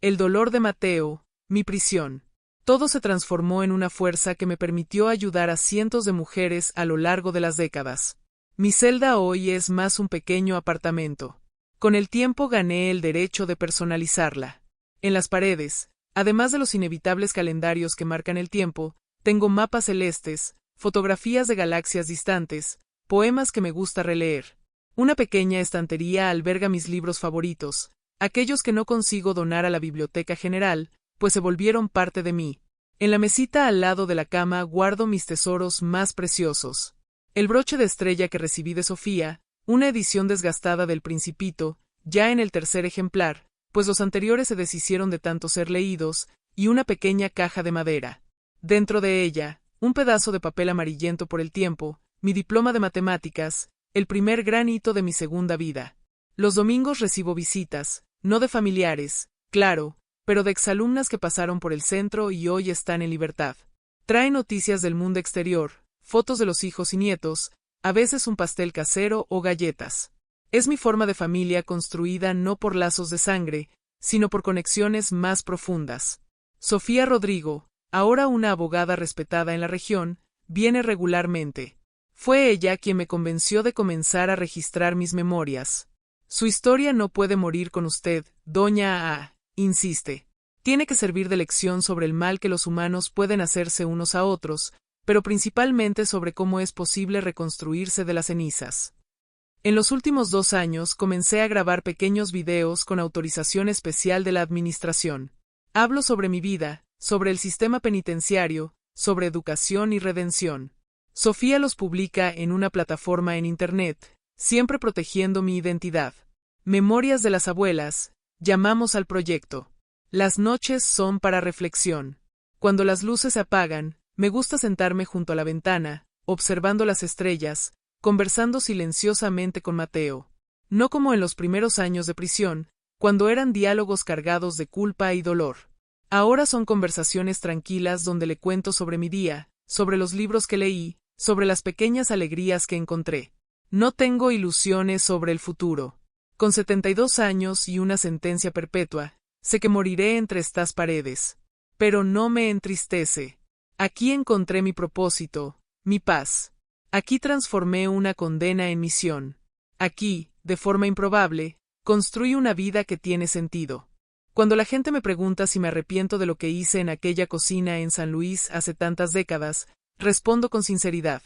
El dolor de Mateo, mi prisión. Todo se transformó en una fuerza que me permitió ayudar a cientos de mujeres a lo largo de las décadas. Mi celda hoy es más un pequeño apartamento. Con el tiempo gané el derecho de personalizarla. En las paredes, además de los inevitables calendarios que marcan el tiempo, tengo mapas celestes, fotografías de galaxias distantes, poemas que me gusta releer. Una pequeña estantería alberga mis libros favoritos, aquellos que no consigo donar a la biblioteca general, pues se volvieron parte de mí. En la mesita al lado de la cama guardo mis tesoros más preciosos. El broche de estrella que recibí de Sofía, una edición desgastada del Principito, ya en el 3er ejemplar, pues los anteriores se deshicieron de tanto ser leídos, y una pequeña caja de madera. Dentro de ella, un pedazo de papel amarillento por el tiempo, mi diploma de matemáticas, el primer gran hito de mi segunda vida. Los domingos recibo visitas, no de familiares, claro, pero de exalumnas que pasaron por el centro y hoy están en libertad. Trae noticias del mundo exterior, fotos de los hijos y nietos, a veces un pastel casero o galletas. Es mi forma de familia construida no por lazos de sangre, sino por conexiones más profundas. Sofía Rodrigo, ahora una abogada respetada en la región, viene regularmente. Fue ella quien me convenció de comenzar a registrar mis memorias. Su historia no puede morir con usted, doña A, insiste. Tiene que servir de lección sobre el mal que los humanos pueden hacerse unos a otros, pero principalmente sobre cómo es posible reconstruirse de las cenizas. En los últimos 2 años comencé a grabar pequeños videos con autorización especial de la administración. Hablo sobre mi vida, sobre el sistema penitenciario, sobre educación y redención. Sofía los publica en una plataforma en Internet, siempre protegiendo mi identidad. Memorias de las abuelas, llamamos al proyecto. Las noches son para reflexión. Cuando las luces se apagan, me gusta sentarme junto a la ventana, observando las estrellas, conversando silenciosamente con Mateo. No como en los primeros años de prisión, cuando eran diálogos cargados de culpa y dolor. Ahora son conversaciones tranquilas donde le cuento sobre mi día, sobre los libros que leí, sobre las pequeñas alegrías que encontré. No tengo ilusiones sobre el futuro. Con 72 años y una sentencia perpetua, sé que moriré entre estas paredes. Pero no me entristece. Aquí encontré mi propósito, mi paz. Aquí transformé una condena en misión. Aquí, de forma improbable, construí una vida que tiene sentido. Cuando la gente me pregunta si me arrepiento de lo que hice en aquella cocina en San Luis hace tantas décadas, respondo con sinceridad.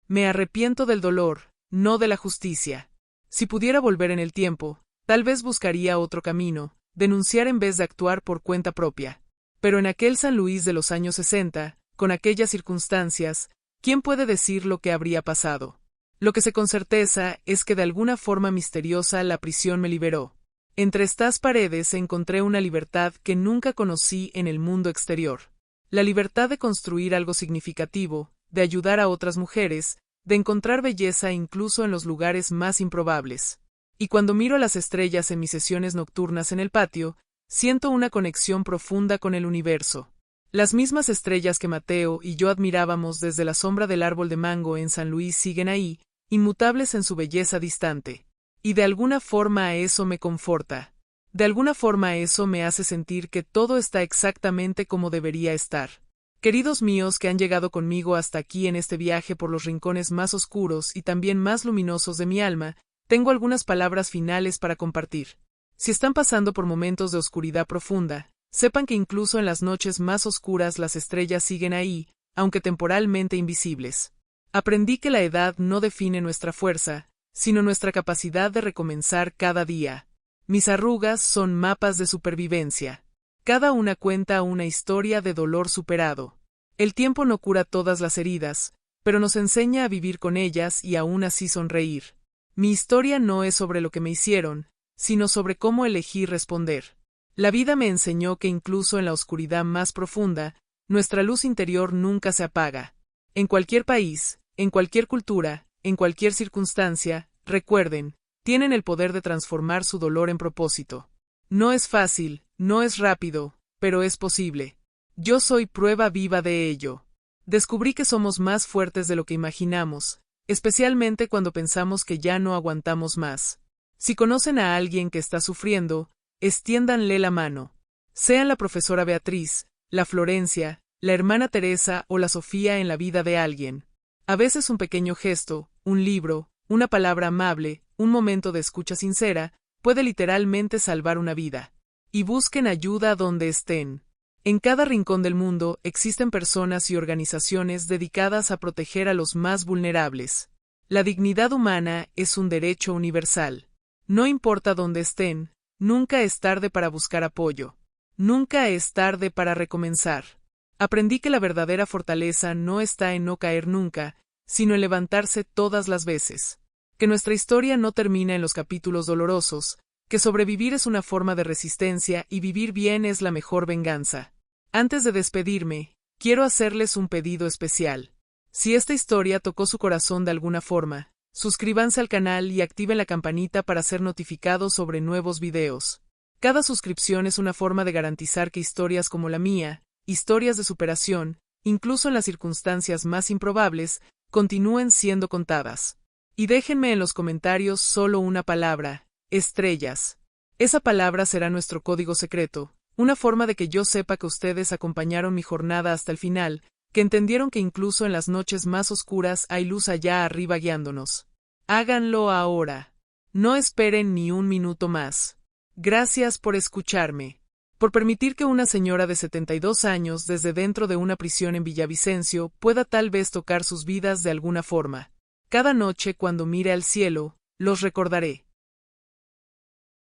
Me arrepiento del dolor, no de la justicia. Si pudiera volver en el tiempo, tal vez buscaría otro camino, denunciar en vez de actuar por cuenta propia. Pero en aquel San Luis de los años 60, con aquellas circunstancias, ¿quién puede decir lo que habría pasado? Lo que sé con certeza es que de alguna forma misteriosa la prisión me liberó. Entre estas paredes encontré una libertad que nunca conocí en el mundo exterior. La libertad de construir algo significativo, de ayudar a otras mujeres, de encontrar belleza incluso en los lugares más improbables. Y cuando miro a las estrellas en mis sesiones nocturnas en el patio, siento una conexión profunda con el universo. Las mismas estrellas que Mateo y yo admirábamos desde la sombra del árbol de mango en San Luis siguen ahí, inmutables en su belleza distante. Y de alguna forma eso me conforta. De alguna forma eso me hace sentir que todo está exactamente como debería estar. Queridos míos que han llegado conmigo hasta aquí en este viaje por los rincones más oscuros y también más luminosos de mi alma, tengo algunas palabras finales para compartir. Si están pasando por momentos de oscuridad profunda, sepan que incluso en las noches más oscuras las estrellas siguen ahí, aunque temporalmente invisibles. Aprendí que la edad no define nuestra fuerza, sino nuestra capacidad de recomenzar cada día. Mis arrugas son mapas de supervivencia. Cada una cuenta una historia de dolor superado. El tiempo no cura todas las heridas, pero nos enseña a vivir con ellas y aún así sonreír. Mi historia no es sobre lo que me hicieron, sino sobre cómo elegí responder. La vida me enseñó que incluso en la oscuridad más profunda, nuestra luz interior nunca se apaga. En cualquier país, en cualquier cultura, en cualquier circunstancia, recuerden, tienen el poder de transformar su dolor en propósito. No es fácil, no es rápido, pero es posible. Yo soy prueba viva de ello. Descubrí que somos más fuertes de lo que imaginamos, especialmente cuando pensamos que ya no aguantamos más. Si conocen a alguien que está sufriendo, extiéndanle la mano. Sean la profesora Beatriz, la Florencia, la hermana Teresa o la Sofía en la vida de alguien. A veces un pequeño gesto, un libro, una palabra amable, un momento de escucha sincera, puede literalmente salvar una vida. Y busquen ayuda donde estén. En cada rincón del mundo existen personas y organizaciones dedicadas a proteger a los más vulnerables. La dignidad humana es un derecho universal. No importa dónde estén, nunca es tarde para buscar apoyo. Nunca es tarde para recomenzar. Aprendí que la verdadera fortaleza no está en no caer nunca, sino en levantarse todas las veces. Que nuestra historia no termina en los capítulos dolorosos, que sobrevivir es una forma de resistencia y vivir bien es la mejor venganza. Antes de despedirme, quiero hacerles un pedido especial. Si esta historia tocó su corazón de alguna forma, suscríbanse al canal y activen la campanita para ser notificados sobre nuevos videos. Cada suscripción es una forma de garantizar que historias como la mía, historias de superación, incluso en las circunstancias más improbables, continúen siendo contadas. Y déjenme en los comentarios solo una palabra: estrellas. Esa palabra será nuestro código secreto, una forma de que yo sepa que ustedes acompañaron mi jornada hasta el final, que entendieron que incluso en las noches más oscuras hay luz allá arriba guiándonos. Háganlo ahora. No esperen ni un minuto más. Gracias por escucharme. Por permitir que una señora de 72 años desde dentro de una prisión en Villavicencio pueda tal vez tocar sus vidas de alguna forma. Cada noche cuando mire al cielo, los recordaré.